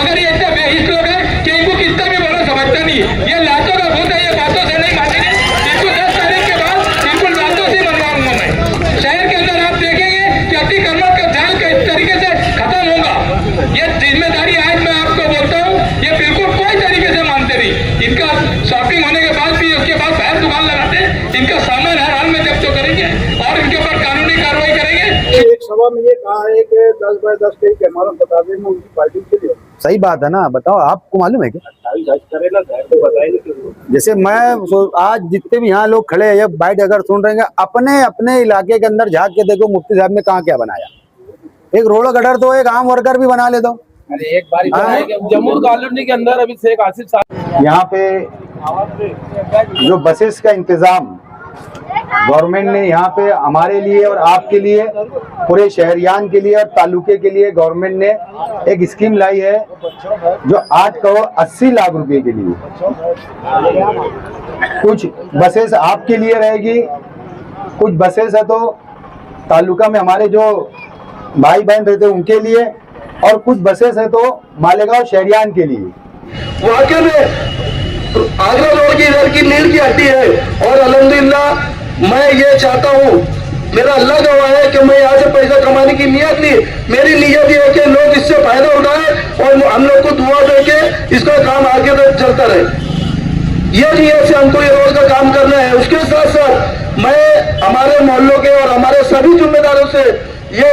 मगर ये इतने बेहिस लोग हैं कि इनको कितना भी बोलो समझता नहीं। ये लातों का भूत है, ये बातों से नहीं मानेंगे। इनको 10 तारीख के बाद बिल्कुल बातों से मनवाऊंगा मैं। शहर के अंदर आप देखेंगे कि अतिक्रमण का जाल किस तरीके से खत्म होगा। ये जिम्मेदारी आज मैं आपको बोलता हूँ, ये बिल्कुल कोई तरीके से मानते नहीं। इनका शॉपिंग होने के बाद भी उसके बाद बाहर दुकान लगाते, इनका सामान हर हाल में जब्त करेंगे और इनके ऊपर कानूनी कार्रवाई करेंगे। एक सभा में ये कहा है कि 10 बाय 10 के कैमरा बता देंगे उनकी पार्टी के लिए। सही बात है ना, बताओ आपको मालूम है क्या? 28 करे ना तो बताएंगे। जैसे मैं आज जितने भी यहाँ लोग खड़े हैं, ये बाइट अगर सुन रहे हैं, अपने अपने इलाके के अंदर झांक के देखो मुफ्ती साहब ने कहाँ क्या बनाया। एक रोड गटर तो एक आम वर्कर भी बना ले दो। अरे एक बार जम्मू कॉलोनी के अंदर अभी शेख आसिफ साहब यहाँ पे जो बसेस का इंतजाम गवर्नमेंट ने यहाँ पे हमारे लिए और आपके लिए, पूरे शहरियान के लिए और तालुके के लिए गवर्नमेंट ने एक स्कीम लाई है जो 8 करोड़ 80 लाख रुपए के लिए। कुछ बसेस आपके लिए रहेगी, कुछ बसेस है तो तालुका में हमारे जो भाई बहन रहते हैं उनके लिए, और कुछ बसेस है तो मालेगांव शहरियान के लिए। वाकई में आगरा रोड की इधर की नील की हड्डी है। और अल्हम्दुलिल्लाह मैं ये चाहता हूँ, मेरा अल्लाह गवाह है कि मैं यहाँ से पैसा कमाने की नियत नहीं, मेरी नियत ये है कि लोग इससे फायदा उठाएं और हम लोग को दुआ दे के इसका काम आगे तक चलता रहे। ये नियत से हमको ये रोड का काम करना है। उसके साथ साथ मैं हमारे मोहल्लों के और हमारे सभी जिम्मेदारों से ये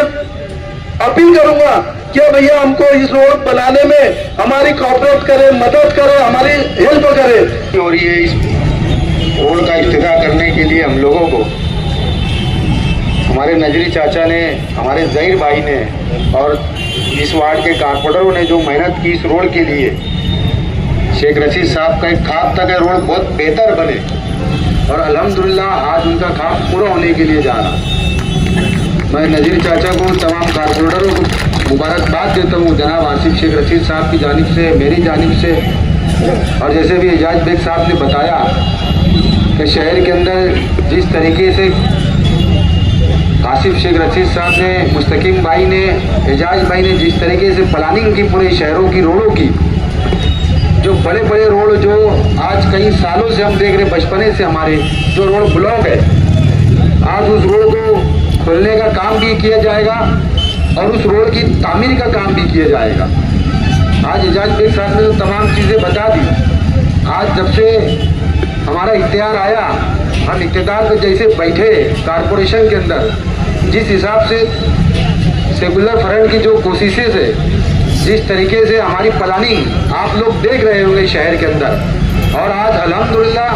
अपील करूंगा कि भैया हमको इस रोड बनाने में हमारी कॉपरेट करें, मदद करें, हमारी हेल्प करें। और ये इस रोड का इफ्तिताह करने के लिए हम लोगों को हमारे नजरी चाचा ने, हमारे ज़हीर भाई ने और इस वार्ड के कारपोरेटरों ने जो मेहनत की इस रोड के लिए, शेख रशीद साहब का एक ख्वाब था कि रोड बहुत बेहतर बने और अल्हम्दुलिल्लाह आज उनका ख्वाब पूरा होने के लिए जा रहा। मैं नज़ीर चाचा को, तमाम कारपोरेटरों को मुबारकबाद देता हूँ, जनाब आसिफ शेख रशीद साहब की जानिब से, मेरी जानिब से। और जैसे भी एजाज बेग साहब ने बताया कि शहर के अंदर जिस तरीके से आसिफ शेख रशीद साहब ने, मुस्तकीम भाई ने, एजाज भाई ने जिस तरीके से प्लानिंग की पूरे शहरों की, रोडों की, जो बड़े बड़े रोड जो आज कई सालों से हम देख रहे, बचपने से हमारे जो रोड ब्लॉक है, आज उस रोड को खोलने का काम भी किया जाएगा और उस रोड की तामीर का काम भी किया जाएगा। आज एजाज बेग साहब ने तो तमाम चीज़ें बता दी। आज जब से हमारा इख्तियार आया, हम इख्तियार पर जैसे बैठे कारपोरेशन के अंदर, जिस हिसाब से सेकुलर फ्रंट की जो कोशिशें है, जिस तरीके से हमारी प्लानिंग आप लोग देख रहे होंगे शहर के अंदर, और आज अल्हम्दुलिल्लाह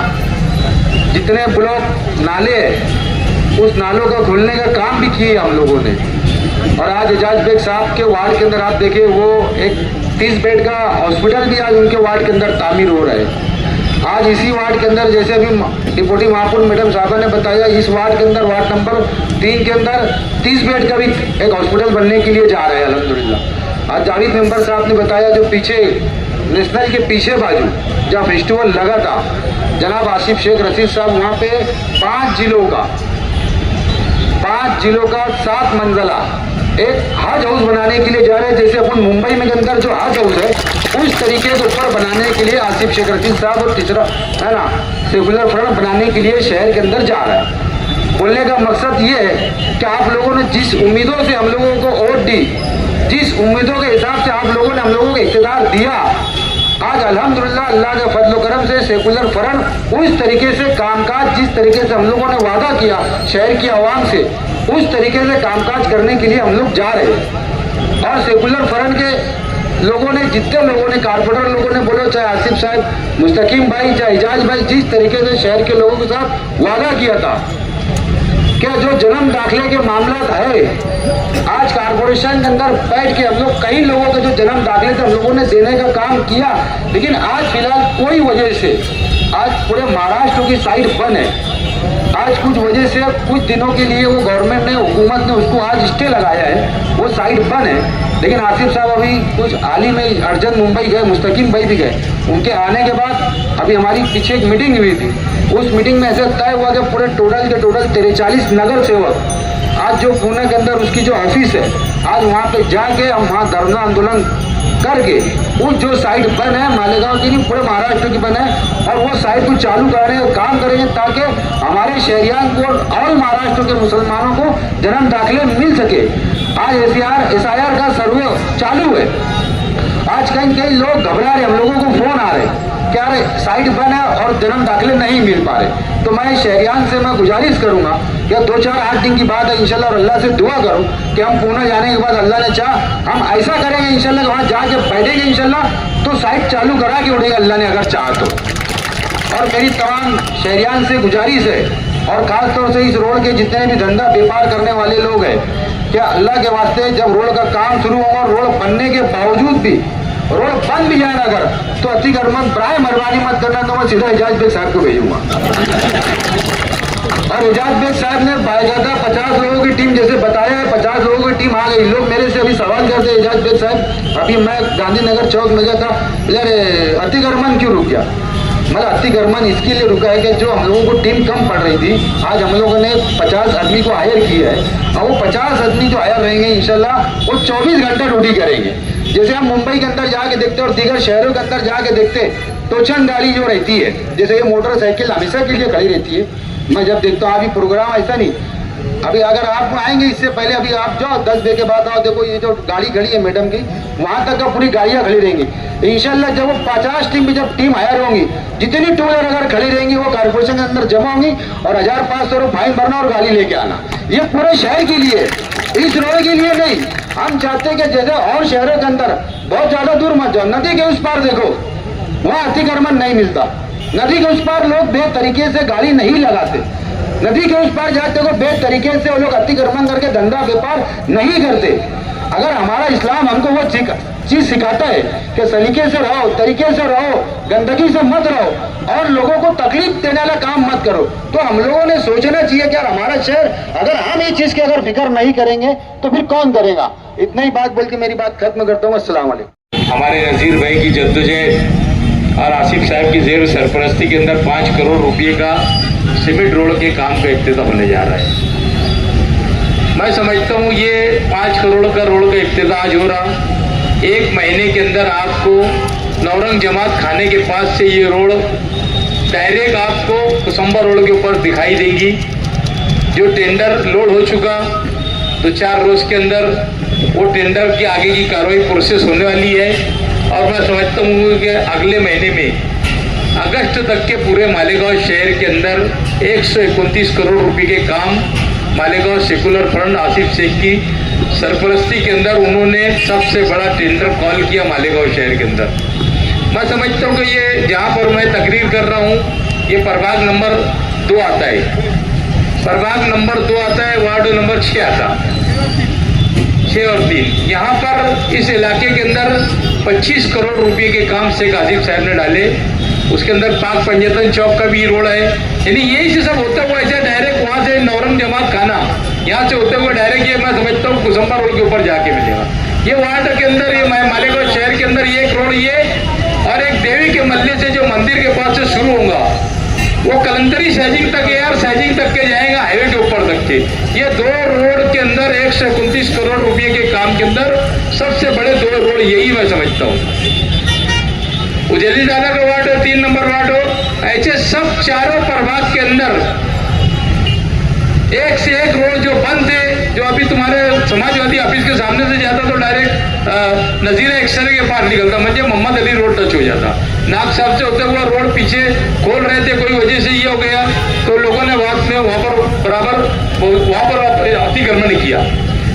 जितने ब्लॉक नाले हैं उस नालों का खोलने का काम भी किए हम लोगों ने। और आज एजाज बेग साहब के वार्ड के अंदर आप देखें, वो एक 30 बेड का हॉस्पिटल भी आज उनके वार्ड के अंदर तामीर हो रहा है। आज इसी वार्ड के अंदर, जैसे अभी डिप्टी महापौर मैडम साहबा ने बताया, इस वार्ड के अंदर, वार्ड नंबर 3 के अंदर 30 बेड का भी एक हॉस्पिटल बनने के लिए जा रहा है अल्हम्दुलिल्लाह। आज जावेद मेंबर साहब ने बताया, जो पीछे नेशनल के पीछे बाजू जहाँ फेस्टिवल लगा था, जनाब आसिफ शेख रशीद साहब वहाँ पे 5 जिलों का 7 मंजिला एक हज हाउस बनाने के लिए जा रहे हैं। जैसे अपन मुंबई में के अंदर जो हज हाउस है, उस तरीके के ऊपर बनाने के लिए आसिफ शेख रशीद साहब और तीसरा है ना सेकुलर फ्रंट बनाने के लिए शहर के अंदर जा रहा है। बोलने का मकसद ये है कि आप लोगों ने जिस उम्मीदों से हम लोगों को वोट दी, जिस उम्मीदों के हिसाब से आप लोगों ने हम लोगों को इख्तियार दिया, आज अल्हम्दुलिल्लाह अल्लाह के फजल करम से सेकुलर फ्रंट उस तरीके से कामकाज, जिस तरीके से हम लोगों ने वादा किया शहर की आवाम से, उस तरीके से कामकाज करने के लिए हम लोग जा रहे हैं। और सेकुलर फ्रंट के लोगों ने, जितने लोगों ने, कारपोरेटर लोगों ने बोलो, चाहे आसिफ साहब, मुस्तकीम भाई, चाहे एजाज भाई, जिस तरीके से शहर के लोगों के साथ वादा किया था क्या जो जन्म दाखिले के मामला है, आज कारपोरेशन के अंदर बैठ के हम लोग कई लोगों के जो जन्म दाखिले थे हम लोगों ने देने का काम किया, लेकिन आज फिलहाल कोई वजह से आज पूरे महाराष्ट्र की साइड बंद है। आज कुछ वजह से कुछ दिनों के लिए वो गवर्नमेंट ने, हुकूमत ने उसको आज स्टे लगाया है, वो साइड बंद है। लेकिन आसिफ साहब अभी कुछ हाल ही में अर्जेंट मुंबई गए, मुस्तकीम भाई भी गए, उनके आने के बाद अभी हमारी पीछे एक मीटिंग हुई थी, उस मीटिंग में ऐसा तय हुआ कि पूरे टोटल के टोटल 43 नगर सेवक आज जो पुणे के अंदर उसकी जो ऑफिस है, आज वहाँ पे जाके हम वहाँ धरना आंदोलन करके वो जो साइट बंद है मालेगांव की नहीं, पूरे महाराष्ट्र की बंद है, और वो साइट को चालू करने का काम करेंगे ताकि हमारे शहरियान को और महाराष्ट्र के मुसलमानों को जन्म दाखिले मिल सके। आज SIR का सर्वे चालू है। आज कहीं लोग घबरा रहे, हम लोगों को फोन आ रहे क्या रे साइट बंद है और जन्म दाखिले नहीं मिल पा रहे। तो मैं शहरियान से मैं गुजारिश करूंगा कि 2-4-8 दिन की बात है इंशाल्लाह, और अल्लाह से दुआ करूं कि हम पुणे जाने के बाद अल्लाह ने चाह हम ऐसा करेंगे इंशाल्लाह, वहां जाके बैठेंगे इंशाल्लाह तो साइट चालू करा के उड़ेगा अल्लाह ने अगर चाह तो। और मेरी तमाम शहरियान से गुजारिश है, और खासतौर से इस रोड के जितने भी धंधा व्यापार करने वाले लोग हैं, क्या अल्लाह के वास्ते जब रोड का काम शुरू होगा, रोड बनने के बावजूद भी रोड बंद भी जाए अगर, तो अतिक्रमण प्राय मेहरबानी मत करना, तो मैं सीधा एजाज बेग साहब को भेजूंगा। और एजाज बेग साहब ने बाकायदा 50 लोगों की टीम जैसे बताया है, 50 लोगों की टीम आ गई। लोग मेरे से अभी सवाल करते हैं एजाज बेग साहब, अभी मैं गांधीनगर चौक में गया था, यार अतिक्रमण क्यों रुक गया? मतलब अतिक्रमण इसके लिए रुका है कि जो हम लोगों को टीम कम पड़ रही थी, आज हम लोगों ने 50 आदमी को हायर किया है, और वो 50 आदमी जो हायर रहेंगे इंशाल्लाह वो 24 घंटा ड्यूटी करेंगे। जैसे हम मुंबई के अंदर जाके देखते और दीगर शहरों के अंदर जाके देखते, टोचन गाड़ी जो रहती है, जैसे ये मोटरसाइकिल हमेशा के लिए खड़ी रहती है। मैं जब देखता हूँ अभी प्रोग्राम ऐसा नहीं, अभी अगर आप आएंगे इससे पहले अभी आप जाओ 10 बजे के बाद आओ, देखो ये जो गाड़ी खड़ी है मैडम की, वहां तक का पूरी गाड़ियां खड़ी रहेंगी इंशाल्लाह। जब वो 50 टीम की जब टीम हायर होंगी, जितनी टू व्हीलर अगर खड़ी रहेंगी वो कारपोरेशन के अंदर जमा होंगी, और 1500 रुपये फाइन भरना और गाड़ी लेके आना। ये पूरे शहर के लिए, इस रोड के लिए नहीं। हम चाहते हैं कि जैसे और शहरों के अंदर बहुत ज्यादा दूर मत जाओ, नदी के उस पार देखो, वहां अतिक्रमण नहीं मिलता। नदी के उस पार लोग बेतरीके से गाड़ी नहीं लगाते, नदी के उस पार जाते हो बेतरीके से वो लोग अतिक्रमण करके धंधा व्यापार नहीं करते। अगर हमारा इस्लाम हमको वो चीज सिखाता है कि सलीके से रहो, तरीके से रहो, गंदगी से मत रहो और लोगों को तकलीफ देने वाला काम मत करो, तो हम लोगों ने सोचना चाहिए कि यार हमारा शहर, अगर हम ये चीज की अगर फिक्र नहीं करेंगे तो फिर कौन करेगा। इतना ही बात बोल के मेरी बात खत्म करता हूँ। अस्सलाम वालेकुम। हमारे नजीर भाई की जद्दोजहद और आसिफ साहब की जेर सरपरस्ती के अंदर 5 करोड़ रुपए का सीमेंट रोड के काम का इफ्तिताह होने जा रहा है। मैं समझता हूँ ये 5 करोड़ का रोड का इफ्तिताह आज हो रहा, 1 महीने के अंदर आपको नौरंग जमात खाने के पास से ये रोड डायरेक्ट आपको कुसुम्बा रोड के ऊपर दिखाई देगी। जो टेंडर लोड हो चुका 2-4 रोज के अंदर वो टेंडर की आगे की कार्रवाई प्रोसेस होने वाली है, और मैं समझता हूँ कि अगले महीने में अगस्त तक के पूरे मालेगांव शहर के अंदर 129 करोड़ रुपए के काम मालेगांव सेकुलर फ्रंट आसिफ शेख की सरपरस्ती के अंदर उन्होंने सबसे बड़ा टेंडर कॉल किया मालेगांव शहर के अंदर। मैं समझता हूँ कि ये जहाँ पर मैं तकरीर कर रहा हूँ ये प्रभाग नंबर 2 आता है, प्रभाग नंबर 2 आता है, वार्ड नंबर 6 आता, 6 और 3। यहाँ पर इस इलाके के अंदर 25 करोड़ रुपए के काम शेख आसिफ साहब ने डाले। उसके अंदर पाक पंजतन चौक का भी रोड है, यानी यही से सब होता हुआ ऐसे डायरेक्ट वहाँ से नौरंग जमात खाना यहाँ से होते हुए डायरेक्ट ये मैं समझता हूँ कुसुम्बा रोड के ऊपर जाके मिलेगा। ये वार्ड के अंदर ये मालेगांव शहर के अंदर ये एक रोड ये और एक देवी के मल्ले से जो मंदिर के पास से शुरू होगा वो कलंदरी सैजिंग तक है और सैजिंग तक के जाएगा हाईवे के ऊपर तक के। ये 2 रोड के अंदर 129 करोड़ रुपए के काम के अंदर सबसे बड़े 2 रोड यही मैं समझता हूँ। उजैली दादा का वार्ड हो, 3 नंबर वार्ड हो, ऐसे सब चारों प्रभाग के अंदर एक से एक रोड जो बंद थे, जो अभी तुम्हारे समाजवादी ऑफिस के सामने से जाता तो डायरेक्ट नजीरा एक्सरे के पार निकलता, मुझे मोहम्मद अली रोड टच हो जाता। नाग साहब से होता हुआ रोड पीछे खोल रहे थे, कोई वजह से ये हो गया तो लोगों ने वहां पर बराबर अतिक्रमण किया।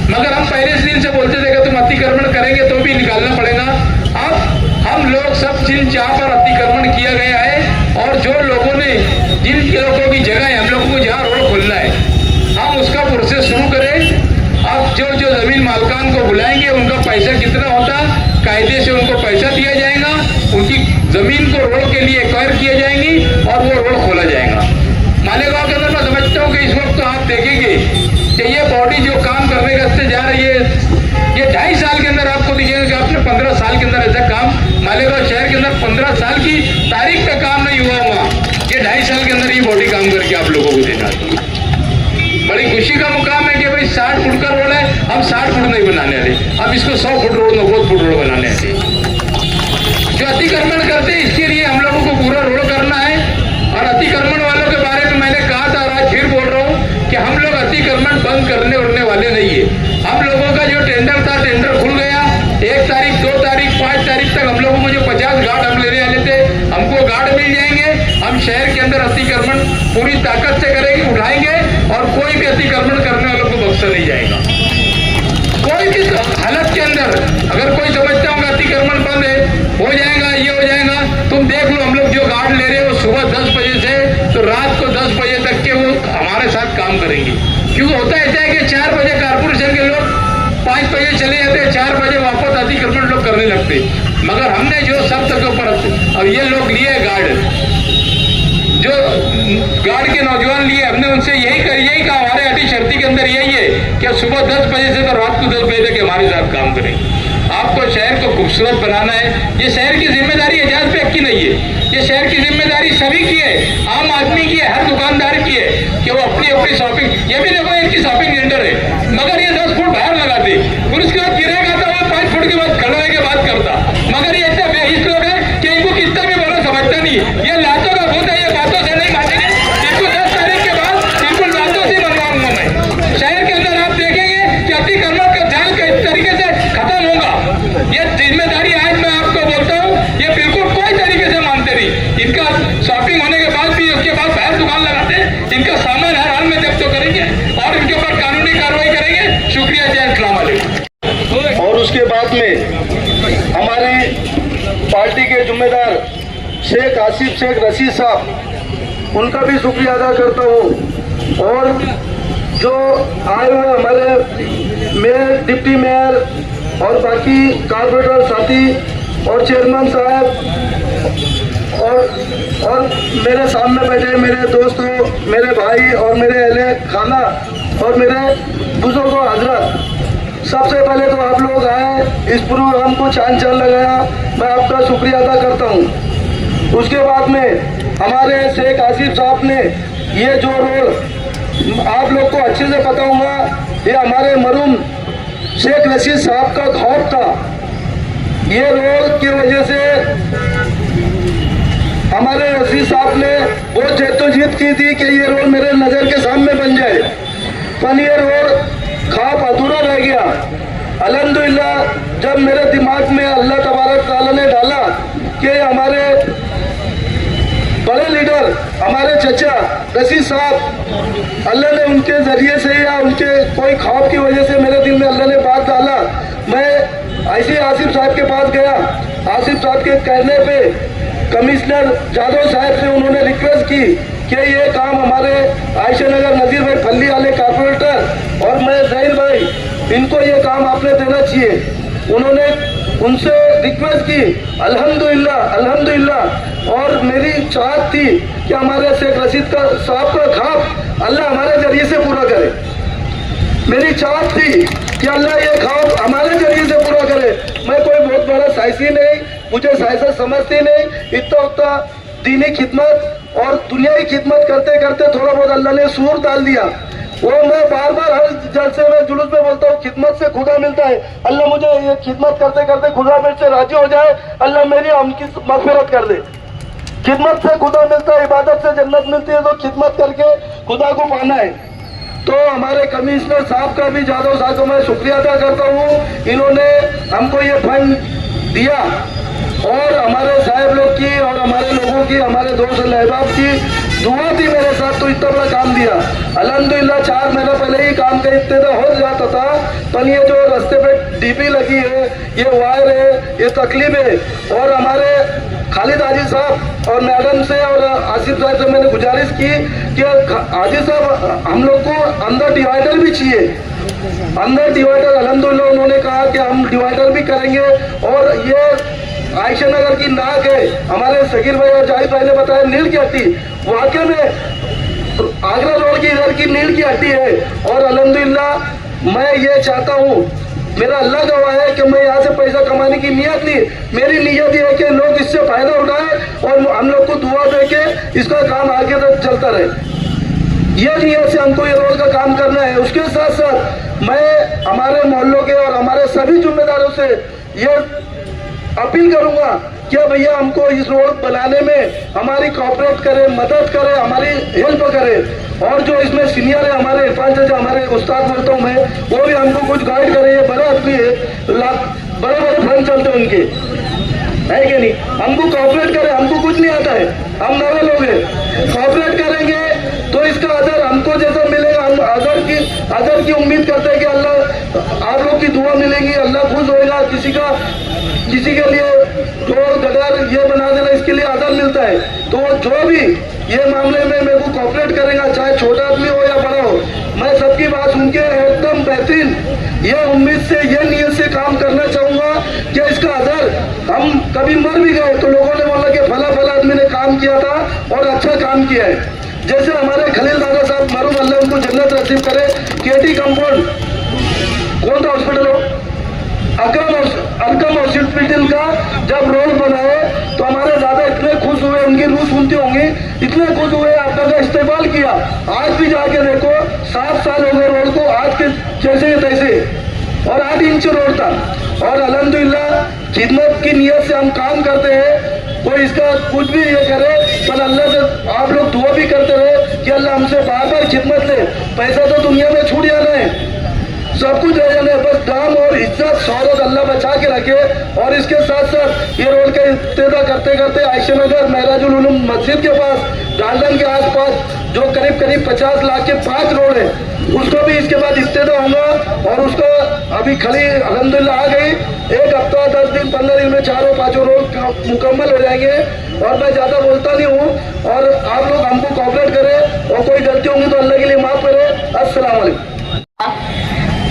मगर हम पहले इस दिन से बोलते थे कि तुम अतिक्रमण करेंगे तो भी निकालना पड़ेगा। अब हम लोग सब जिन जहाँ पर अतिक्रमण किया गया है और जो लोगों ने जिन लोगों की जगह है हम लोगों को जहाँ रोड खोलना है हम उसका प्रोसेस शुरू करें। अब जो जमीन मालकान को बुलाएंगे उनका पैसा कितना होता कायदे से उनको पैसा दिया जाएगा, उनकी जमीन को रोड के लिए एक्वायर किया जाएंगी और वो रोड खोला जाएगा। मालेगांव के अंदर मैं समझता हूँ कि इस वक्त तो आप देखेंगे कि ये बॉडी जो काम करने का जा रही है ये 2.5 साल के अंदर आपको दिखेगा कि आपने 15 साल के अंदर ऐसा काम मालेगांव शहर के अंदर 15 साल की तारीख का काम नहीं हुआ होगा, ये 2.5 साल के अंदर ये बॉडी काम करके आप लोगों को देना। बड़ी खुशी का मुकाम है कि भाई 60 फुट का रोड है, हम 60 फुट नहीं बनाने वाले, अब इसको 100 फुट रोड 90 फुट रोड बनाने वाले। अतिक्रमण करते हैं, इसके लिए हम लोगों को पूरा रोड करना है। और अतिक्रमण वालों के बारे में मैंने कहा था और आज फिर बोल रहा हूँ कि हम लोग अतिक्रमण बंद करने उड़ने वाले नहीं है। हम लोगों का जो टेंडर था, टेंडर खुल गया। 1 तारीख, 2 तारीख, 5 तारीख तक हम लोगों को जो 50 गार्ड हम लेने वाले थे, हमको गार्ड मिल जाएंगे। हम शहर के अंदर अतिक्रमण पूरी ताकत से करेंगे, उठाएंगे और कोई भी अतिक्रमण करने वालों को बख्शा नहीं जाएगा। कोई भी हालत के अंदर अगर कोई समझता होगा अतिक्रमण बंद है, हो जाएगा, ये हो जाएगा, तुम देख लो। हम लोग जो गार्ड ले रहे हैं वो सुबह 10 बजे से तो रात को 10 बजे तक के वो हमारे साथ काम करेंगे। क्योंकि होता ऐसा है कि 4 बजे कारपोरेशन के लोग 5 बजे चले जाते हैं, 4 बजे वापस अतिक्रमण लोग करने लगते। मगर हमने जो शब्द के ऊपर अब ये लोग लिए गार्ड, जो गार्ड के नौजवान लिए, हमने उनसे यही कहा हमारे अटी शर्ती के अंदर यही है कि सुबह 10 बजे से तो रात को 10 बजे तक हमारे साथ काम करें। आपको शहर को खूबसूरत बनाना है। ये शहर की जिम्मेदारी एजाज बेग की नहीं है, ये शहर की जिम्मेदारी सभी की है, आम आदमी की है, हर दुकानदार की है कि वो अपनी अपनी शॉपिंग। ये भी देखो इनकी शॉपिंग सेंटर है, मगर ये 10 फुट बाहर लगाते, फिर उसके बाद गिरेगा तो वो 5 फुट के बाद खड़ा के बात करता। मगर ये इतने बेहिस लोग हैं कि इनको कितना भी बोला समझता नहीं। ये लातों का भूत है, ये बातों से नहीं मानेंगे। इनको 10 तारीख के बाद बिल्कुल बातों से मनवाऊंगा मैं। शहर के अंदर आप देखेंगे कि अतिक्रमण का जाल किस तरीके से खत्म होगा। ये जिम्मेदारी आज मैं आपको बोलता हूँ, ये बिल्कुल कोई तरीके से मानते नहीं। इनका शॉपिंग होने के बाद भी उसके बाद बाहर दुकान लगाते, इनका सामान हर हाल में जब्त करेंगे और इनके ऊपर कानूनी कार्रवाई करेंगे। शुक्रिया, जय अस्सलाम वालेकुम। और उसके बाद में हमारी पार्टी के जिम्मेदार शेख आसिफ शेख रशीद साहब, उनका भी शुक्रिया अदा करता हूँ। और जो आए हुए हमारे मेयर, डिप्टी मेयर और बाकी कारपोरेटर साथी और चेयरमैन साहब और मेरे सामने बैठे मेरे दोस्तों, मेरे भाई और मेरे अहले खाना और मेरे बुजुर्गों हजरत, सबसे पहले तो आप लोग आए, इस प्रोग्राम को चांद लगाया, मैं आपका शुक्रिया अदा करता हूँ। उसके बाद में हमारे शेख आसिफ साहब ने ये जो रोड, आप लोग को अच्छे से पता होगा, ये हमारे मरूम शेख रशीद साहब का ख्वाब था। ये रोड की वजह से हमारे रशीद साहब ने बहुत जद्दोजहद की थी कि ये रोड मेरे नज़र के सामने बन जाए, पर ये रोड ख्वाब अधूरा रह गया। अल्हम्दुलिल्लाह जब मेरे दिमाग में अल्लाह तबारक ताला ने डाला कि हमारे बड़े लीडर, हमारे चचा रशीद साहब, अल्लाह ने उनके जरिए से या उनके कोई ख्वाब की वजह से मेरे दिल में अल्लाह ने बात डाला। मैं ऐसे आसिफ साहब के पास गया। आसिफ साहब के कहने पे कमिश्नर जादव साहब से उन्होंने रिक्वेस्ट की कि ये काम हमारे आयशा नगर नजीर भाई फल्ली वाले कारपोरेटर और मैं जहीर भाई, इनको ये काम आपने देना चाहिए। उन्होंने उनसे रिक्वेस्ट की। अल्हम्दुलिल्लाह और मेरी चाहत थी कि हमारे शेख रशीद का साहब का ख्वाब अल्लाह हमारे जरिए से पूरा करे। मेरी चाहत थी कि अल्लाह ये ख्वाब हमारे जरिए से पूरा करे। मैं कोई बहुत बड़ा साइंसी नहीं, मुझे साइंस समझती नहीं, इतना उतना दीनी खिदमत और दुनियाई खिदमत करते करते थोड़ा बहुत अल्लाह ने सूर डाल दिया। वो मैं बार बार हर जलसे में जुलूस में बोलता हूँ, खिदमत से खुदा मिलता है। अल्लाह मुझे ये खिदमत करते करते खुदा मेरे से राजी हो जाए, अल्लाह मेरी हमकी मगफिरत कर दे। खिदमत से खुदा मिलता है, इबादत से जन्नत मिलती है, तो खिदमत करके खुदा को पाना है। तो हमारे कमिश्नर साहब का भी, जादव साहब को मैं शुक्रिया अदा करता हूँ, इन्होंने हमको ये फंड दिया और हमारे साहब लोग की और हमारे लोगों की, हमारे दोस्त अहबाब की दुआ थी मेरे साथ, तो इतना बड़ा काम दिया। अल्हम्दुलिल्लाह 4 महीना पहले ही काम का इब्तिदा हो जाता था, पर ये जो रास्ते पे डीपी लगी है, ये वायर है, ये तकलीफ है। और हमारे खालिद हाजी साहब और मैडम से और आसिफ साहब से मैंने गुजारिश की कि हाजी साहब हम लोग को अंदर डिवाइडर भी चाहिए, अंदर डिवाइडर। अल्हम्दुलिल्लाह उन्होंने कहा कि हम डिवाइडर भी करेंगे। और ये आयशा नगर की नाक है, हमारे सगीर भाई और जाहिद भाई ने बताया नील की हड्डी, वाकई में आगरा रोड की इधर की नील की हड्डी है। और अल्हम्दुलिल्लाह मैं ये चाहता हूँ, मेरा अल्लाह गवाह है कि मैं यहाँ से पैसा कमाने की नियत नहीं, मेरी नियत ये है कि लोग इससे फायदा उठाएं और हम लोग को दुआ दे के इसका काम आगे तक चलता रहे। ये नियत से हमको ये रोड का काम करना है। उसके साथ साथ मैं हमारे मोहल्लों के और हमारे सभी जिम्मेदारों से ये अपील करूंगा कि भैया हमको इस रोड बनाने में हमारी कॉपरेट करे, मदद करे, हमारी हेल्प करे। और जो इसमें सीनियर है हमारे इरफान चाचा, हमारे उस्ताद बोलता हूँ मैं, वो भी हमको कुछ गाइड करे। ये बड़ा आदमी है, बड़े बड़े फंड चलते हैं उनके, है कि नहीं। हमको कॉपरेट करे, हमको कुछ नहीं आता है, हम नए लोग हैं। कॉपरेट करेंगे तो इसका अदर हमको जैसा मिलेगा, हम अदर की उम्मीद करते हैं कि अल्लाह आप लोग की दुआ मिलेगी, अल्लाह खुश होएगा। किसी के लिए रोड गटर ये बना देना, इसके लिए अदर मिलता है। तो जो भी ये मामले में मेरे को कॉपरेट करेगा, चाहे छोटा आदमी हो या बड़ा हो, मैं सबकी बात सुन के एकदम बेहतरीन ये उम्मीद से, ये नीयत से काम करना चाहूंगा कि इसका अदर हम कभी मर भी गए तो लोगों ने बोला कि फला आदमी ने काम किया था और अच्छा काम किया है। जैसे हमारे खलील दादा साहब मरूम अल्लाह उनको जन्नत नसीब करे, केटी कंपाउंड कौन सा हॉस्पिटल हो, अकरम हॉस्पिटल का जब रोड बनाए तो हमारे दादा इतने खुश हुए, उनकी रूह सुनती होंगी, इतने खुश हुए, आपका का इस्तेमाल किया। आज भी जाके देखो 7 साल हो गए रोड को, आज के जैसे तैसे, और 8 इंच रोड था। और अल्हम्दुलिल्लाह खिदमत की नीयत से हम काम करते हैं। कोई इसका कुछ भी ये करे, पर अल्लाह से आप लोग दुआ भी करते रहे कि अल्लाह हमसे बार बार खिदमत ले। पैसा तो दुनिया में छूट जाना है, सब कुछ रह जाना है, बस दाम और इज्जत शौहरत अल्लाह बचा के रखे। और इसके साथ साथ ये रोड का इफ्तिताह करते करते आयशा नगर महराजुल उलूम मस्जिद के पास, गार्डन के आसपास जो करीब 50 लाख के 5 रोड है, उसको भी इसके बाद इफ्तिताह होगा। और उसका अभी खड़ी अल्हम्दुलिल्लाह आ गई, 1 हफ्ता 10 दिन 15 दिन में 4-5 रोड मुकम्मल हो जाएंगे। और मैं ज्यादा बोलता नहीं हूँ, और आप लोग हमको कॉपरेट करें, और कोई गलती होंगी तो अल्लाह के लिए माफ करे। अस्सलाम वालेकुम।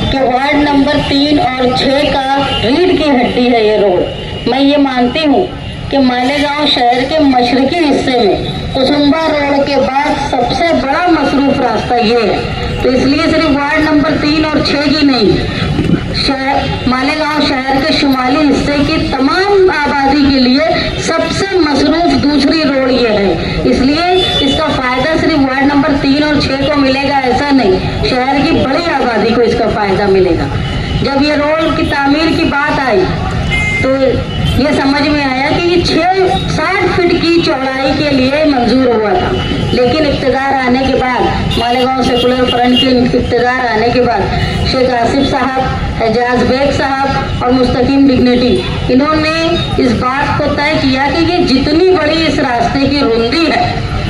कि वार्ड नंबर 3 और 6 का रीढ़ की हड्डी है ये रोड। मैं ये मानती हूँ कि मालेगांव शहर के मशरकी हिस्से में कुसुम्बा रोड के बाद सबसे बड़ा मसरूफ रास्ता ये है। तो इसलिए सिर्फ वार्ड नंबर 3 और 6 की नहीं, मालेगांव शहर के शुमाली हिस्से की तमाम आबादी के लिए सबसे मसरूफ दूसरी रोड ये है। इसलिए इसका फायदा सिर्फ वार्ड नंबर 3 और 6 को मिलेगा ऐसा नहीं, शहर की बड़ी आबादी को इसका फायदा मिलेगा। जब ये रोड की तामीर की बात आई तो ये समझ में आया कि ये 60 फीट की चौड़ाई के लिए मंजूर हुआ था, लेकिन इक़्तिदार आने के बाद, मालेगांव सेकुलर फ्रंट के इक़्तिदार आने के बाद, शेख आसिफ साहब, एजाज बेग साहब और मुस्तकीम डिग्निटी, इन्होंने इस बात को तय किया कि ये जितनी बड़ी इस रास्ते की रुंदी है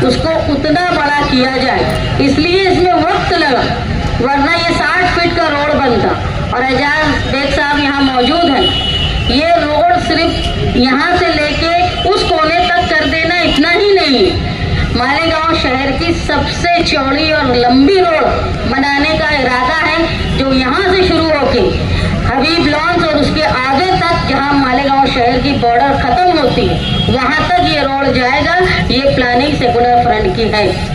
उसको उतना बड़ा किया जाए। इसलिए इसमें वक्त लगा, वरना ये 60 फीट का रोड बनता। और एजाज बेग साहब यहाँ मौजूद हैं। ये रोड सिर्फ यहाँ से लेके उस कोने तक कर देना इतना ही नहीं है, मालेगांव शहर की सबसे चौड़ी और लंबी रोड बनाने का इरादा है, जो यहाँ से शुरू होके हबीब लॉन्स और उसके आगे तक, जहाँ मालेगांव शहर की बॉर्डर खत्म होती है, वहाँ तक ये रोड जाएगा। ये प्लानिंग सेकुलर फ्रंट की है।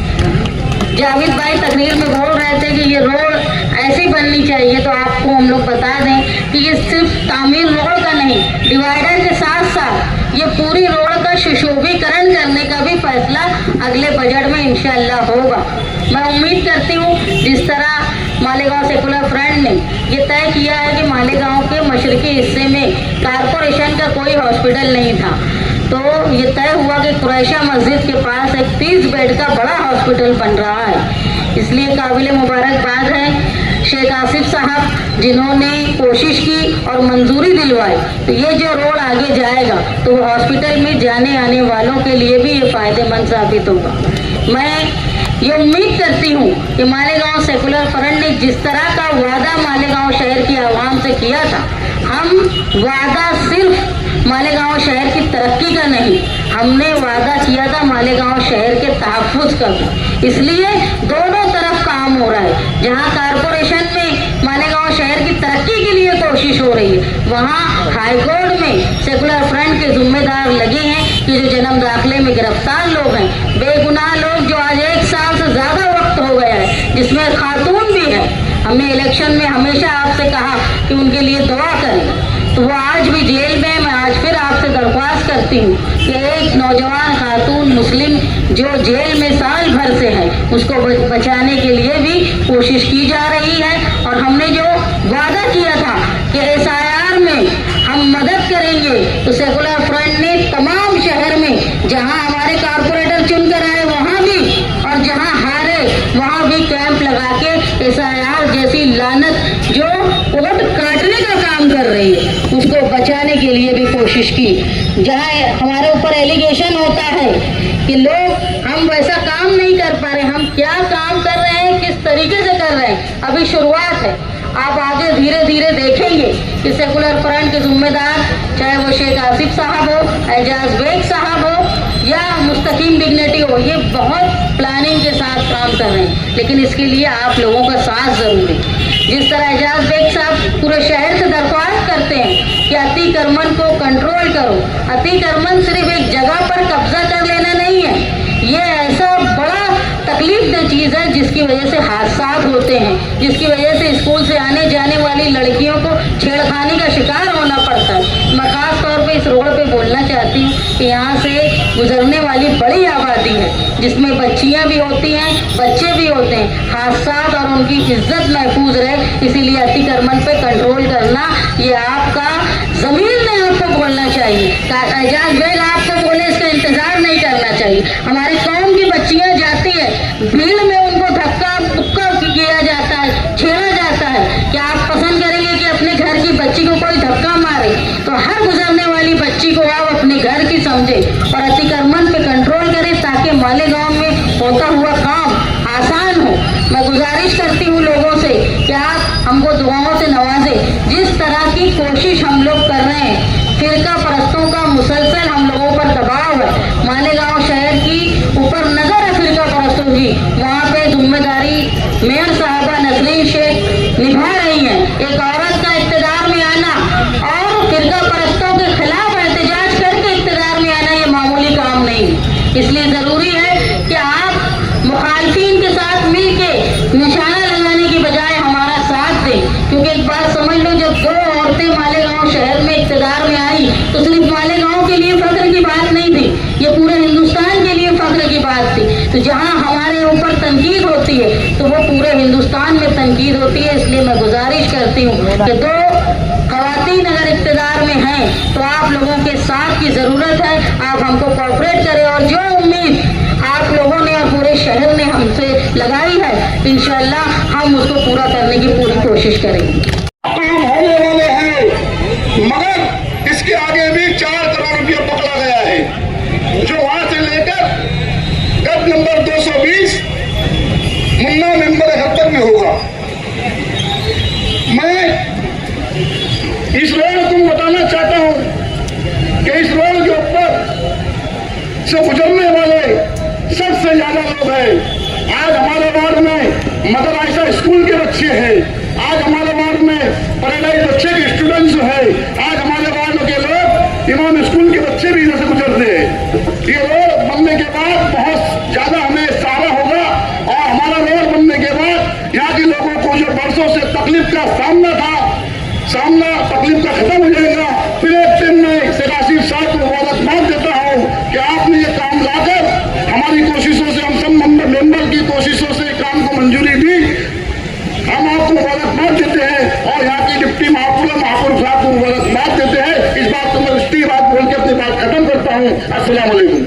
जावेद भाई तकरीर में बोल रहे थे कि ये रोड ऐसी बननी चाहिए, तो आपको हम लोग बता दें कि ये सिर्फ तामीर रोड का नहीं, डिवाइडर के साथ साथ ये पूरी रोड का सुशोभीकरण करने का भी फैसला अगले बजट में इंशाअल्लाह होगा। मैं उम्मीद करती हूँ जिस तरह मालेगांव सेकुलर फ्रंट ने ये तय किया है कि मालेगांव के मशरकी हिस्से में कारपोरेशन का कोई हॉस्पिटल नहीं था, तो ये तय हुआ कि कुरैशा मस्जिद के पास एक 30 बेड का बड़ा हॉस्पिटल बन रहा है। इसलिए काबिल मुबारकबाद है शेख आसिफ साहब, जिन्होंने कोशिश की और मंजूरी दिलवाई। तो ये जो रोड आगे जाएगा तो हॉस्पिटल में जाने आने वालों के लिए भी ये फायदेमंद साबित होगा। मैं ये उम्मीद करती हूँ कि मालेगांव सेकुलर फ्रंट ने जिस तरह का वादा मालेगांव शहर की आवाम से किया था, हम वादा सिर्फ मालेगांव शहर की तरक्की का नहीं, हमने वादा किया था मालेगांव शहर के तहफ़्फ़ुज़ का भी। इसलिए दोनों तरफ काम हो रहा है। जहां कारपोरेशन में मालेगांव शहर की तरक्की के लिए कोशिश हो रही है, वहां हाईकोर्ट में सेकुलर फ्रंट के जिम्मेदार लगे हैं कि जो जन्म दाखिले में गिरफ्तार लोग हैं, बेगुनाह लोग जो आज 1 साल से ज़्यादा वक्त हो गया है, जिसमें खातून भी है, हमने इलेक्शन में हमेशा आपसे कहा कि उनके लिए दुआ करें, तो वो आज भी जेल में। मैं आज फिर आपसे दरख्वास्त करती हूँ कि एक नौजवान खातून मुस्लिम जो जेल में साल भर से है, उसको बचाने के लिए भी कोशिश की जा रही है। और हमने जो वादा किया था कि SIR में हम मदद करेंगे तो सेकुलर फ्रंट ने तमाम शहर में जहां हमारे कारपोरेटर चुनकर आए वहां भी और जहां हारे वहां भी कैंप लगा के SIR जैसी लानत जो वोट काटने का काम कर रही है उसको बचाने के लिए भी कोशिश की। जहां हमारे ऊपर एलिगेशन होता है कि लोग हम वैसा काम नहीं कर पा रहे, हम क्या काम कर रहे हैं, किस तरीके से कर रहे हैं, अभी शुरुआत है। आप आगे धीरे धीरे देखेंगे कि सेकुलर फ्रंट के जिम्मेदार चाहे वो शेख आसिफ साहब हो, एजाज बेग साहब हो या मुस्तकीम डिग्निटी हो, ये बहुत प्लानिंग के साथ काम कर रहे हैं, लेकिन इसके लिए आप लोगों का साथ जरूरी। जिस तरह एजाज बेग साहब पूरे शहर से दरख्वास्त करते हैं कि अतिक्रमण को कंट्रोल करो, अतिक्रमण सिर्फ एक जगह पर कब्जा कर लेना नहीं है, ये ऐसा बड़ा तकलीफदेह चीज है जिसकी वजह से हादसा होते हैं, जिसकी वजह से स्कूल से आने जाने वाली लड़कियों को छेड़खानी का शिकार होना पड़ता है। मैं खास तौर पे इस रोड पे बोलना चाहती हूँ कि यहाँ से गुजरने वाली बड़ी आबादी है जिसमें बच्चियाँ भी होती हैं, बच्चे भी होते हैं, हादसा और उनकी इज्जत महफूज रहे, इसीलिए अतिक्रमण पे कंट्रोल करना ये आपका जमीन में आपको बोलना चाहिए। एजाज बेग आपको बोले इसका इंतजार नहीं करना चाहिए। हमारी कौम की बच्चियां जाती है, भीड़ में उनको धक्का मुक्का किया जाता है, छेड़ा जाता है, क्या आप पसंद करेंगे कि अपने घर की बच्ची को कोई धक्का मारे? तो हर गुजरने वाली बच्ची को आप अपने घर की समझे और अतिक्रमण पे कंट्रोल करें ताकि मालेगांव में होता हुआ काम आसान हो। मैं गुजारिश करती हूँ लोगों से कि आप हमको दुआओं से नवाजें। जिस तरह की कोशिश हम लोग कर रहे हैं, फिरका परस्तों का मुसलसल हम लोगों पर दबाव है, मालेगांव शहर की ऊपर नजर है फिरका परस्तों की, वहाँ पे जिम्मेदारी मेयर साहबा नसरीन शेख निभा रही हैं। एक औरत का इक़्तिदार में आना और फिरका परस्तों के खिलाफ एहतजाज करके इक़्तिदार में आना ये मामूली काम नहीं, इसलिए जरूरी है कि आप मुखालफिन के साथ मिलके निशाना लगाने की बजाय हमारा साथ दें, क्योंकि एक बात समझ लो, जब दो औरतें मालेगांव शहर में इक़्तिदार में आई तो सिर्फ मालेगांव के लिए फख्र की बात नहीं थी, ये पूरे हिंदुस्तान के लिए फख्र की बात थी। तो जहां हमारे ऊपर तनकीद होती है तो वो पूरे हिंदुस्तान में तनकीद होती है, इसलिए मैं गुजारिश करती हूँ कि दो खवातीन अगर इक़्तिदार में हैं तो आप लोगों के साथ की जरूरत है, आप हमको कोऑपरेट करें और जो उम्मीद आप लोगों ने और पूरे शहर ने हमसे लगाई है इंशाअल्लाह हम उसको पूरा करने की पूरी कोशिश करेंगे। काम होने वाले हैं, मगर इसके आगे भी 4 करोड़ रुपया पकड़ा गया है, जो वहां से लेकर गट नंबर 220 मुन्ना मेंबर हद तक में होगा। मैं इस रोड को बताना चाहता हूं कि इस रोड के ऊपर से गुजरने वाले सबसे ज्यादा लोग हैं। आज हमारे वार्ड में मदर आयशा स्कूल के बच्चे हैं, आज हमारे वार्ड में पैराडाइज बच्चे के स्टूडेंट्स हैं, आज हमारे वार्ड के लोग इमाम स्कूल के बच्चे भी जैसे गुजरते हैं। ये रोड बनने के बाद बहुत ज्यादा हमें सहारा होगा और हमारा रोड बनने के बाद यहाँ के लोगों को जो बरसों से तकलीफ का सामना तकलीफ का खत्म हो जाएगा। फिर एक दिन में शेख आसिफ साहब को मुबारकबाद देता हूँ कि आपने ये काम लाकर हमारी कोशिशों से, हम सब मेंबर की कोशिशों से काम को मंजूरी दी, हम आपको मुबारकबाद देते हैं और यहाँ की डिप्टी महापौर साहब को मुबारकबाद देते हैं। इस बात को मैं इसकी बात बोल के अपनी बात खत्म करता हूँ। अस्सलाम वालेकुम।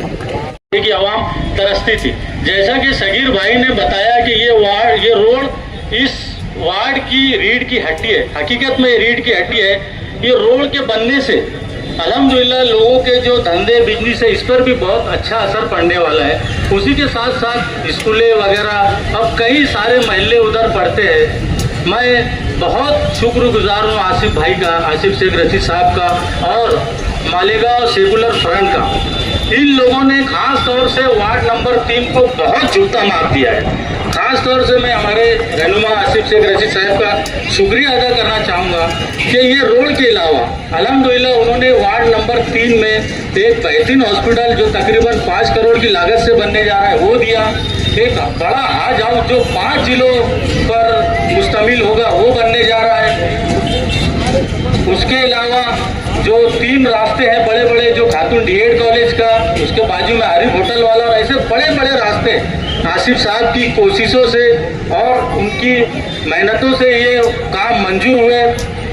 की आवाम तरसती थी, जैसा कि सगीर भाई ने बताया कि ये रोड इस वार्ड की रीढ़ की हड्डी है, हकीकत में ये रीढ़ की हड्डी है। ये रोड के बनने से अल्हम्दुलिल्लाह लोगों के जो धंधे बिजनेस है इस पर भी बहुत अच्छा असर पड़ने वाला है। उसी के साथ साथ स्कूलें वगैरह अब कई सारे महल्ले उधर पड़ते हैं। मैं बहुत शुक्रगुजार हूँ आसिफ भाई का, आसिफ शेख रशीद साहब का और मालेगांव सेकुलर फ्रंट का। इन लोगों ने खास तौर से वार्ड नंबर 3 को बहुत जूता मार दिया है। खास तौर से मैं हमारे रहनुमा आसिफ शेख रशीद साहब का शुक्रिया अदा करना चाहूँगा कि ये रोड के अलावा अल्हम्दुलिल्लाह उन्होंने वार्ड नंबर 3 में एक बेहतरीन हॉस्पिटल जो तकरीबन 5 करोड़ की लागत से बनने जा रहा है वो दिया। एक बड़ा हाज हाउस जो 5 जिलों पर मुश्तमिल होगा वो बनने जा रहा है। उसके अलावा जो 3 रास्ते हैं बड़े बड़े, जो खातून डीएड कॉलेज का, उसके बाजू में आरिफ होटल वाला, और ऐसे बड़े बड़े रास्ते आसिफ साहब की कोशिशों से और उनकी मेहनतों से ये काम मंजूर हुए।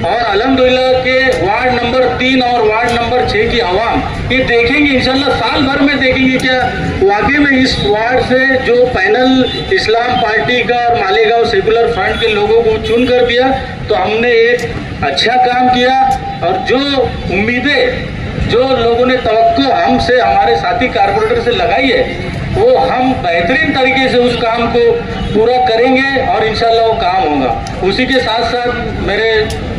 और अल्हम्दुलिल्लाह के वार्ड नंबर 3 और वार्ड नंबर 6 की आवाम ये देखेंगे, इंशाल्लाह साल भर में देखेंगे क्या वाकई में इस वार्ड से जो पैनल इस्लाम पार्टी का और मालेगांव सेकुलर फ्रंट के लोगों को चुन कर दिया तो हमने एक अच्छा काम किया। और जो उम्मीदें जो लोगों ने तवक्को हमसे, हमारे साथी कारपोरेटर से लगाई है, वो हम बेहतरीन तरीके से उस काम को पूरा करेंगे और इंशाल्लाह वो काम होगा। उसी के साथ साथ मेरे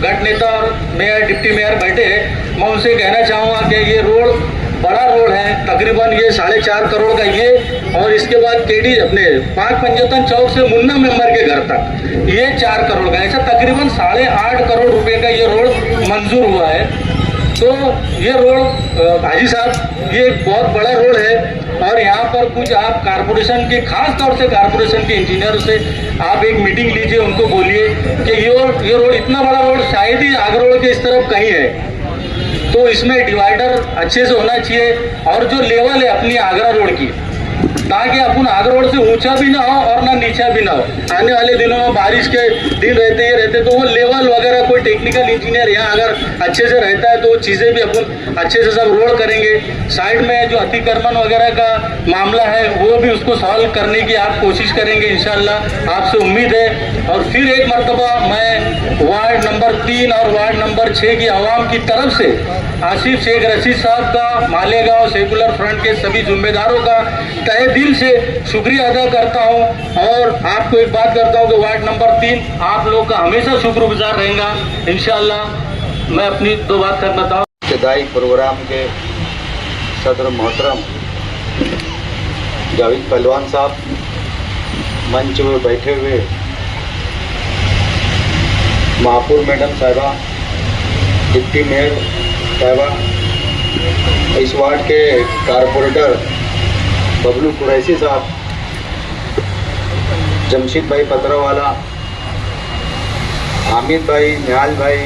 गट नेता और मेयर, डिप्टी मेयर बैठे हैं, मैं उनसे कहना चाहूँगा कि ये रोड बड़ा रोड है, तकरीबन ये 4.5 करोड़ का ये, और इसके बाद केडी अपने 5 पंजतन चौक से मुन्ना मेंबर के घर तक ये 4 करोड़ का, ऐसा तकरीबन 8.5 करोड़ रुपए का ये रोड मंजूर हुआ है। तो ये रोड हाजी साहब ये बहुत बड़ा रोड है और यहाँ पर कुछ आप कारपोरेशन के, खास तौर से कारपोरेशन के इंजीनियर से आप एक मीटिंग लीजिए, उनको बोलिए कि ये रोड इतना बड़ा रोड शायद ही आगरा रोड के इस तरफ कहीं है, तो इसमें डिवाइडर अच्छे से होना चाहिए और जो लेवल है अपनी आगरा रोड की, ताकि अपन आगरा रोड से ऊंचा भी ना हो और ना नीचा भी ना हो। आने वाले दिनों में बारिश के दिन रहते तो वो लेवल वगैरह कोई टेक्निकल इंजीनियर यहाँ अगर अच्छे से रहता है तो वो चीज़ें भी अपन अच्छे से सब रोड करेंगे। साइड में जो अतिक्रमण वगैरह का मामला है वो भी उसको सॉल्व करने की आप कोशिश करेंगे इंशाल्लाह, आपसे उम्मीद है। और फिर एक मरतबा मैं वार्ड नंबर 3 और वार्ड नंबर 6 की आवाम की तरफ से आसिफ शेख रशीद साहब का, मालेगांव सेकुलर फ्रंट के सभी जिम्मेदारों का तहे दिल से शुक्रिया अदा करता हूं। और आपको एक बात करता हूं कि वार्ड नंबर 3 आप लोग का हमेशा शुक्रगुजार रहेगा इंशाल्लाह। मैं अपनी 2 बात करना चाहूँ। इब्तदाई प्रोग्राम के सदर मोहतरम जावेद पहलवान साहब, मंच में बैठे हुए महापुर मैडम साहिबा, डिप्टी मेयर साहिबा, इस वार्ड के कारपोरेटर बबलू कुरैशी साहब, जमशीद भाई पतरावाला, हामिद भाई, निहाल भाई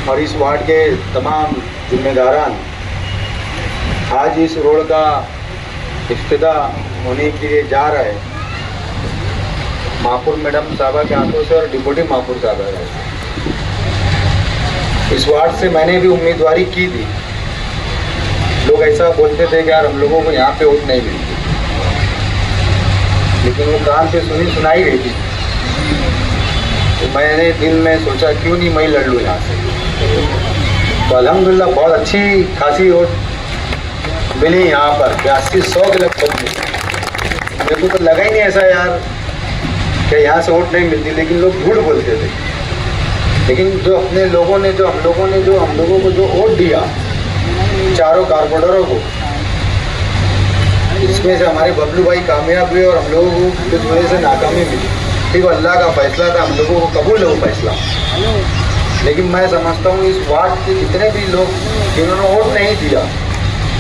और इस वार्ड के तमाम जिम्मेदारान, आज इस रोड का इफ्तिताह होने के लिए जा रहा है महापुर मैडम साहबा के हाथों से और डिप्टी महापुर साहबा के। इस वार्ड से मैंने भी उम्मीदवारी की थी। लोग ऐसा बोलते थे कि यार हम लोगों को यहाँ पे वोट नहीं मिलती, लेकिन वो कान से सुनी सुनाई रही थी। तो मैंने दिल में सोचा क्यों नहीं मैं लड़ लूँ यहाँ से। तो अल्हम्दुलिल्लाह बहुत अच्छी खासी वोट मिली यहाँ पर, 80-100 के लगभग मिली। मेरे को तो लगा ही नहीं ऐसा यार कि यहाँ से वोट नहीं मिलती, लेकिन लोग झूठ बोलते थे। लेकिन जो अपने लोगों ने हम लोगों को जो वोट दिया, चारों कारपोरेटरों को, इसमें से हमारे बबलू भाई कामयाब हुए और हम लोगों को इस वजह से नाकामी मिली। ठीक, अल्लाह का फैसला था, हम लोगों को कबूल है वो फैसला। लेकिन मैं समझता हूँ इस वार्ड के जितने भी लोग जिन्होंने वोट नहीं दिया,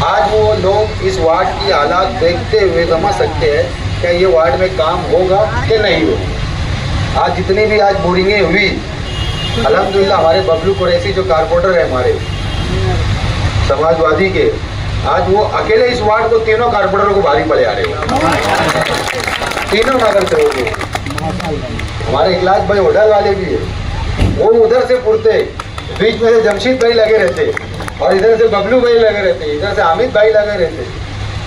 आज वो लोग इस वार्ड की हालात देखते हुए समझ सकते हैं कि ये वार्ड में काम होगा कि नहीं होगा। आज जितनी भी आज बोरिंगें हुई, अल्हम्दुलिल्लाह हमारे बबलू कुरैशी जो कारपोरेटर है हमारे समाजवादी के, आज वो अकेले इस वार्ड को तीनों कारपोरेटरों को भारी पड़े आ रहे हो, तीनों नगर सेवक। हमारे इखलास भाई होटल वाले भी है, वो उधर से पुरते, बीच में से जमशीद भाई लगे रहते और इधर से बबलू भाई लगे रहते, इधर से हामिद भाई लगे रहते।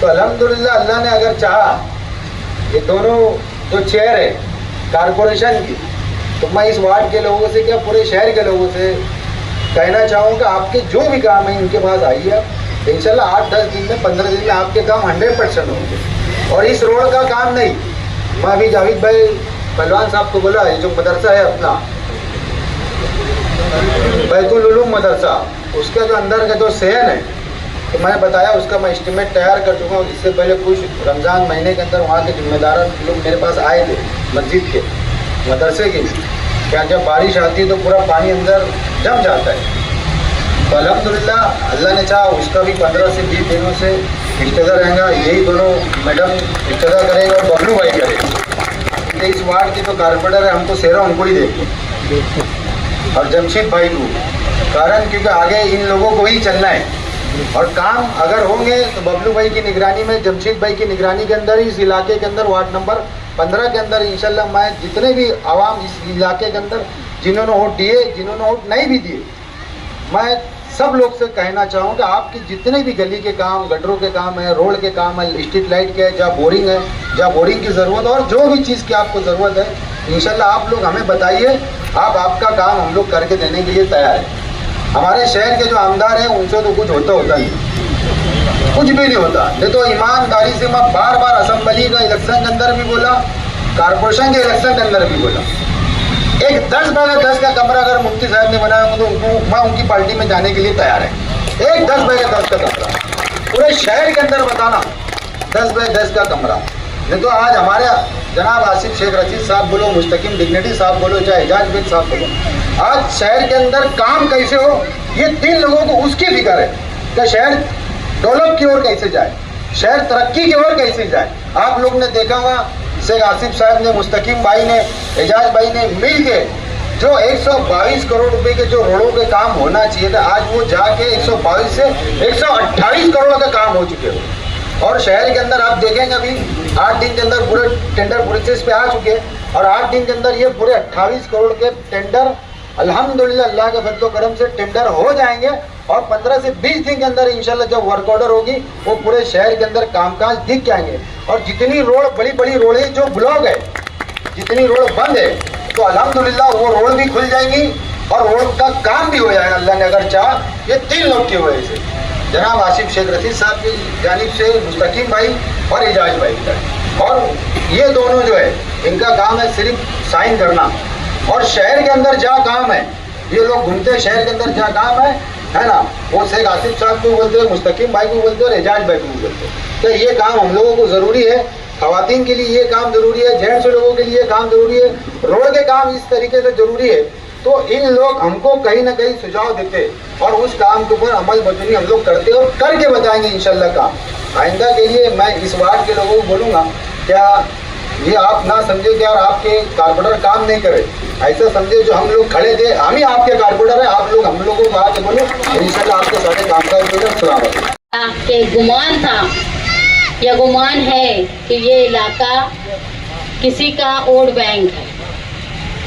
तो अल्हम्दुलिल्लाह अल्लाह ने अगर चाहा, ये दोनों जो चेयर है कारपोरेशन की, तो मैं इस वार्ड के लोगों से क्या पूरे शहर के लोगों से कहना चाहूँगा, आपके जो भी काम है इनके पास आइए, इंशाल्लाह 8-10 दिन में 15 दिन में आपके काम 100% होंगे। और इस रोड का काम नहीं, मैं अभी जावेद भाई पहलवान साहब को बोला, ये जो मदरसा है अपना बैतुल उलूम मदरसा, उसका जो अंदर का जो सहन है, तो मैंने बताया उसका मैं एस्टिमेट तैयार कर चुका हूँ। इससे पहले कुछ रमज़ान महीने के अंदर वहाँ के जिम्मेदार लोग मेरे पास आए थे, मस्जिद के मदरसे की, क्या जब बारिश आती है तो पूरा पानी अंदर जम जाता है। तो अल्हम्दुलिल्लाह अल्लाह ने चाहा उसका भी 15 से 20 दिनों से इफ्तिताह रहेगा। यही दोनों मैडम इफ्तिताह करेगा और बबलू भाई करेगा। इस वार्ड के तो कारपोरेटर है, हमको सेहरा उनको ही देंगे और जमशीद भाई को, कारण क्योंकि आगे इन लोगों को ही चलना है। और काम अगर होंगे तो बबलू भाई की निगरानी में, जमशेद भाई की निगरानी के अंदर, इस इलाके के अंदर वार्ड नंबर 15 के अंदर इंशाल्लाह मैं जितने भी आवाम इस इलाके के अंदर जिन्होंने वोट दिए, जिन्होंने वोट नहीं भी दिए, मैं सब लोग से कहना चाहूँ कि आपकी जितने भी गली के काम, गटरों के काम है, रोड के काम है, स्ट्रीट लाइट के है, जहाँ बोरिंग है, जहाँ बोरिंग की ज़रूरत है और जो भी चीज़ की आपको ज़रूरत है, इंशाल्लाह आप लोग हमें बताइए, आपका काम हम लोग करके देने के लिए तैयार है। हमारे शहर के जो आमदार हैं उनसे तो कुछ होता नहीं, कुछ भी नहीं होता। नहीं तो ईमानदारी से मैं बार बार असेंबली का इलेक्शन के अंदर भी बोला, कारपोरेशन के इलेक्शन के अंदर भी बोला, एक 10x10 का कमरा अगर मुफ्ती साहब ने बनाया तो मैं उनकी पार्टी में जाने के लिए तैयार है। एक 10x10 का कमरा पूरे शहर के अंदर बताना, 10x10 का कमरा। नहीं तो आज हमारे जनाब आसिफ शेख रशीद साहब बोलो, मुस्तकीम डिग्निटी साहब बोलो, चाहे एजाज बेग साहब बोलो, आज शहर के अंदर काम कैसे हो, ये 3 लोगों को उसकी फिक्र है कि शहर डेवलप की ओर कैसे जाए, शहर तरक्की की ओर कैसे जाए। आप लोग ने देखा होगा शेख आसिफ साहब ने, मुस्तकीम भाई ने, एजाज भाई ने मिल के जो 122 करोड़ रुपए के जो रोडों के काम होना चाहिए था, आज वो जाके 122 से 128 करोड़ का काम हो चुके हो। और शहर के अंदर आप देखेंगे अभी 8 दिन के अंदर पूरे टेंडर प्रोसेस पे आ चुके हैं और 8 दिन के अंदर ये पूरे 28 करोड़ के टेंडर अल्हम्दुलिल्लाह अल्लाह के फजलो करम से टेंडर हो जाएंगे और 15 से 20 दिन के अंदर इंशाल्लाह जब वर्क ऑर्डर होगी वो पूरे शहर के अंदर कामकाज दिख जाएंगे। और जितनी रोड, बड़ी बड़ी रोडें जो ब्लॉक है, जितनी रोड बंद है, तो अल्हम्दुलिल्लाह वो रोड भी खुल जाएंगी और रोड का काम भी हो जाएगा अल्लाह ने अगर चाह। ये 3 लोग की वजह से, जनाब आसिफ शेख रशीद साहब की जानिब से, मुस्तकीम भाई और एजाज भाई का, और ये दोनों जो है इनका काम है सिर्फ साइन करना। और शहर के अंदर जहाँ काम है, ये लोग घूमते हैं शहर के अंदर जहाँ काम है ना, वो शेख आसिफ साहब को बोलते हैं, मुस्तकीम भाई को बोलते हैं और एजाज भाई को बोलते हैं। तो ये काम हम लोगों को ज़रूरी है, खवातीन के लिए ये काम ज़रूरी है, जेंट्स लोगों के लिए काम ज़रूरी है, रोड के काम इस तरीके से ज़रूरी है। तो इन लोग हमको कहीं ना कहीं सुझाव देते और उस काम के ऊपर अमल बदली हम लोग करते और करके बताएंगे इंशाल्लाह काम। आइंदा के लिए मैं इस वार्ड के लोगों को बोलूँगा, क्या ये आप ना समझे कि यार आपके कारपोरेटर काम नहीं करे, ऐसा समझे जो हम लोग खड़े थे, हम ही आपके कारपोरेटर हैं, आप लोग हम लोगों को आके बोलो, इंशाल्लाह आपके सारे कामकाज हो। आपके गुमान था या गुमान है कि ये इलाका किसी का वोट बैंक है,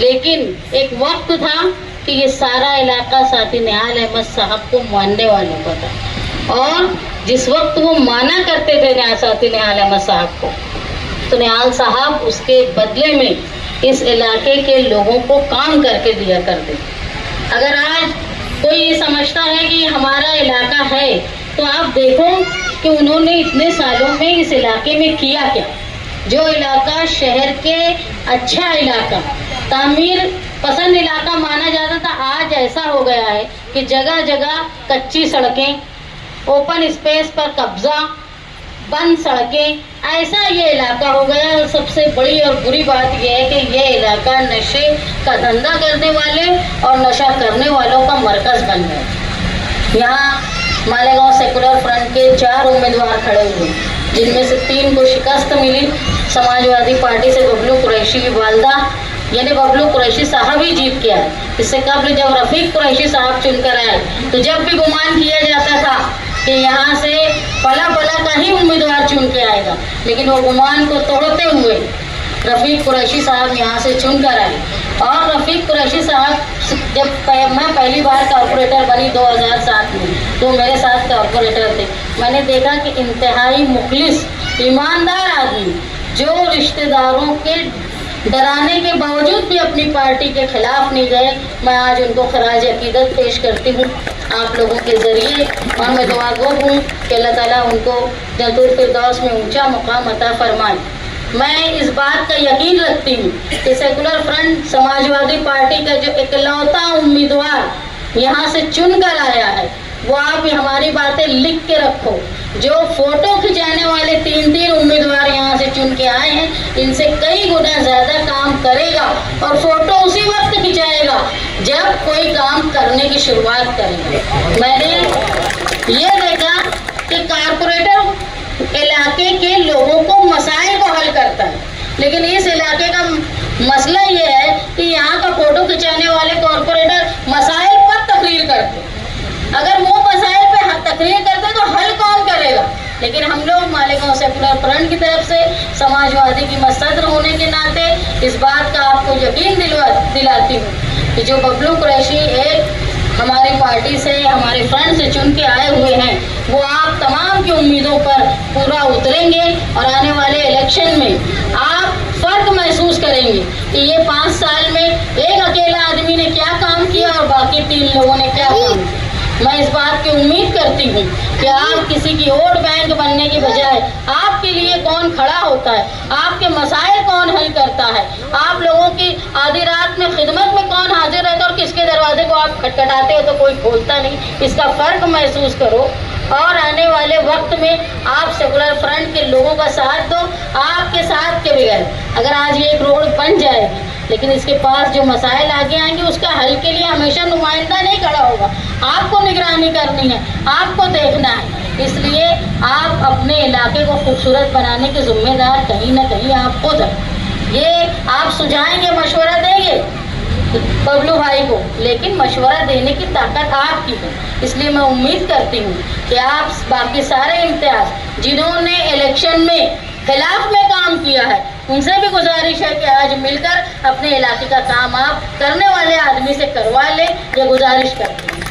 लेकिन एक वक्त था कि ये सारा इलाका साथी निहाल अहमद साहब को मानने वालों का था। और जिस वक्त वो माना करते थे साथी निहाल अहमद साहब को, तो निहाल साहब उसके बदले में इस इलाके के लोगों को काम करके दिया करते। अगर आज कोई ये समझता है कि हमारा इलाका है, तो आप देखो कि उन्होंने इतने सालों में इस इलाके में किया क्या। जो इलाका शहर के अच्छा इलाका, तामीर पसंद इलाका माना जाता था, आज ऐसा हो गया है कि जगह जगह कच्ची सड़कें, ओपन स्पेस पर कब्जा, बंद सड़कें, ऐसा ये इलाका हो गया है। और सबसे बड़ी और बुरी बात यह है कि ये इलाका नशे का धंधा करने वाले और नशा करने वालों का मरकज बन गया। यहाँ मालेगांव सेकुलर फ्रंट के 4 उम्मीदवार खड़े हुए, जिनमें से 3 को शिकस्त मिली। समाजवादी पार्टी से बबलू कुरैशी की वालदा यानी बबलू कुरैशी साहब ही जीत के आए। इससे कबल जब रफीक कुरैशी साहब चुनकर आए, तो जब भी गुमान किया जाता था कि यहाँ से पला का ही उम्मीदवार चुन के आएगा, लेकिन वो गुमान को तोड़ते हुए रफीक कुरैशी साहब यहाँ से चुनकर आए। और रफीक कुरैशी साहब जब मैं पहली बार कॉर्पोरेटर बनी 2007 में, तो मेरे साथ कॉर्पोरेटर थे, मैंने देखा कि इंतहाई मुखलिस ईमानदार आदमी, जो रिश्तेदारों के डराने के बावजूद भी अपनी पार्टी के खिलाफ नहीं गए, मैं आज उनको खराज अकीदत पेश करती हूँ आप लोगों के ज़रिए। और मैं दुआ गो हूँ कि अल्लाह ताला उनको जन्नतुल फिरदौस में ऊंचा मुकाम अता फरमाए। मैं इस बात का यकीन रखती हूँ कि सेकुलर फ्रंट समाजवादी पार्टी का जो इकलौता उम्मीदवार यहाँ से चुन कर आया है, वो आप हमारी बातें लिख के रखो। जो फोटो खिंचाने वाले 3 उम्मीदवार यहाँ से चुन के आए हैं, इनसे कई गुना ज्यादा काम करेगा और फोटो उसी वक्त खिंचाएगा जब कोई काम करने की शुरुआत करेगा। मैंने ये देखा कि कारपोरेटर इलाके के लोगों को मसाइल को हल करता है, लेकिन इस इलाके का मसला ये है कि यहाँ का फोटो खिंचाने वाले कारपोरेटर मसाइल पर तकरीर करते। अगर वो मसाइल पे तकरीर करते लेकिन हम लोग मालेगांव सेकुलर फ्रंट की तरफ से समाजवादी की मसदर होने के नाते इस बात का आपको यकीन दिलाती हूँ कि जो बबलू कुरैशी एक हमारी पार्टी से हमारे फ्रंट से चुन के आए हुए हैं, वो आप तमाम की उम्मीदों पर पूरा उतरेंगे और आने वाले इलेक्शन में आप फर्क महसूस करेंगे कि ये 5 साल में एक अकेला आदमी ने क्या काम किया और बाकी 3 लोगों ने क्या काम किया। मैं इस बात की उम्मीद करती हूँ कि आप किसी की वोट बैंक बनने की बजाय आपके लिए कौन खड़ा होता है, आपके मसाइल कौन हल करता है, आप लोगों की आधी रात में खिदमत में कौन हाजिर रहता है और किसके दरवाजे को आप खटखटाते हो तो कोई खोलता नहीं, इसका फर्क महसूस करो और आने वाले वक्त में आप सेकुलर फ्रंट के लोगों का साथ दो। आपके साथ के बगैर अगर आज ये एक रोड बन जाएगी, लेकिन इसके पास जो मसाइल आगे आएंगे उसका हल के लिए हमेशा नुमाइंदा नहीं खड़ा होगा, आपको निगरानी करनी है, आपको देखना है। इसलिए आप अपने इलाके को खूबसूरत बनाने के जिम्मेदार कहीं ना कहीं आप खुद हैं। ये आप सुझाएंगे, मशवरा देंगे बबलू भाई को, लेकिन मशवरा देने की ताकत आपकी है। इसलिए मैं उम्मीद करती हूँ कि आप बाकी सारे इम्तियाज जिन्होंने इलेक्शन में खिलाफ में काम किया है, उनसे भी गुजारिश है कि आज मिलकर अपने इलाके का काम आप करने वाले आदमी से करवा लें, ये गुजारिश करते हैं।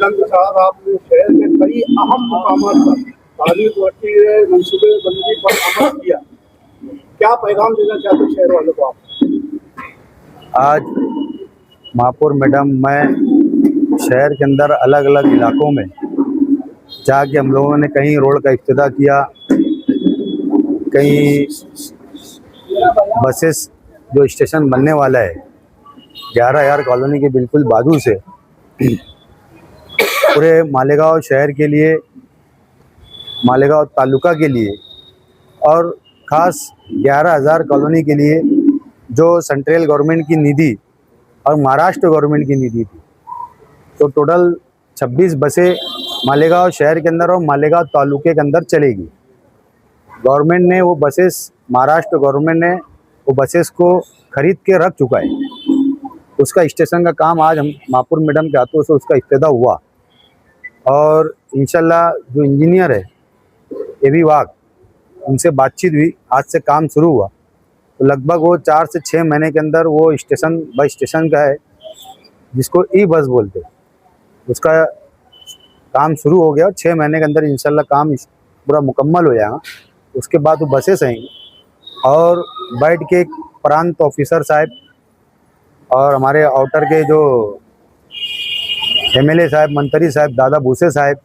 लंग साहब, आपने शहर के कई अहम मकामात पर तारीख वटी मनसूबे बंदी पर अमल किया, क्या पैगाम देना चाहते हैं शहर वालों को आप? आज महापौर मैडम, मैं शहर के अंदर अलग अलग इलाकों में जाके हम लोगों ने कहीं रोड का इफ्तिताह किया, कहीं बसेस जो स्टेशन बनने वाला है 11,000 कॉलोनी के बिल्कुल बाजू से पूरे मालेगांव शहर के लिए, मालेगांव तालुका के लिए और ख़ास 11,000 कॉलोनी के लिए जो सेंट्रल गवर्नमेंट की निधि और महाराष्ट्र गवर्नमेंट की निधि थी, तो टोटल 26 बसें मालेगांव शहर के अंदर और मालेगांव तालुके के अंदर चलेगी। गवर्नमेंट ने वो बसेस, महाराष्ट्र गवर्नमेंट ने वो बसेस को खरीद के रख चुका है। उसका स्टेशन का काम आज हम महापौर मैडम के हाथों से उसका इफ्तिताह हुआ और इंशाल्लाह जो इंजीनियर है एबी वाग, उनसे बातचीत हुई, आज से काम शुरू हुआ, तो लगभग वो 4 से 6 महीने के अंदर वो स्टेशन बस स्टेशन का है जिसको ई बस बोलते, उसका काम शुरू हो गया और 6 महीने के अंदर इंशाल्लाह काम पूरा मुकम्मल हो जाएगा। उसके बाद वो बसेस आएंगी और बैठ के प्रांत ऑफिसर साहब और हमारे आउटर के जो एमएलए साहब, मंत्री साहब, दादा भूसे साहब,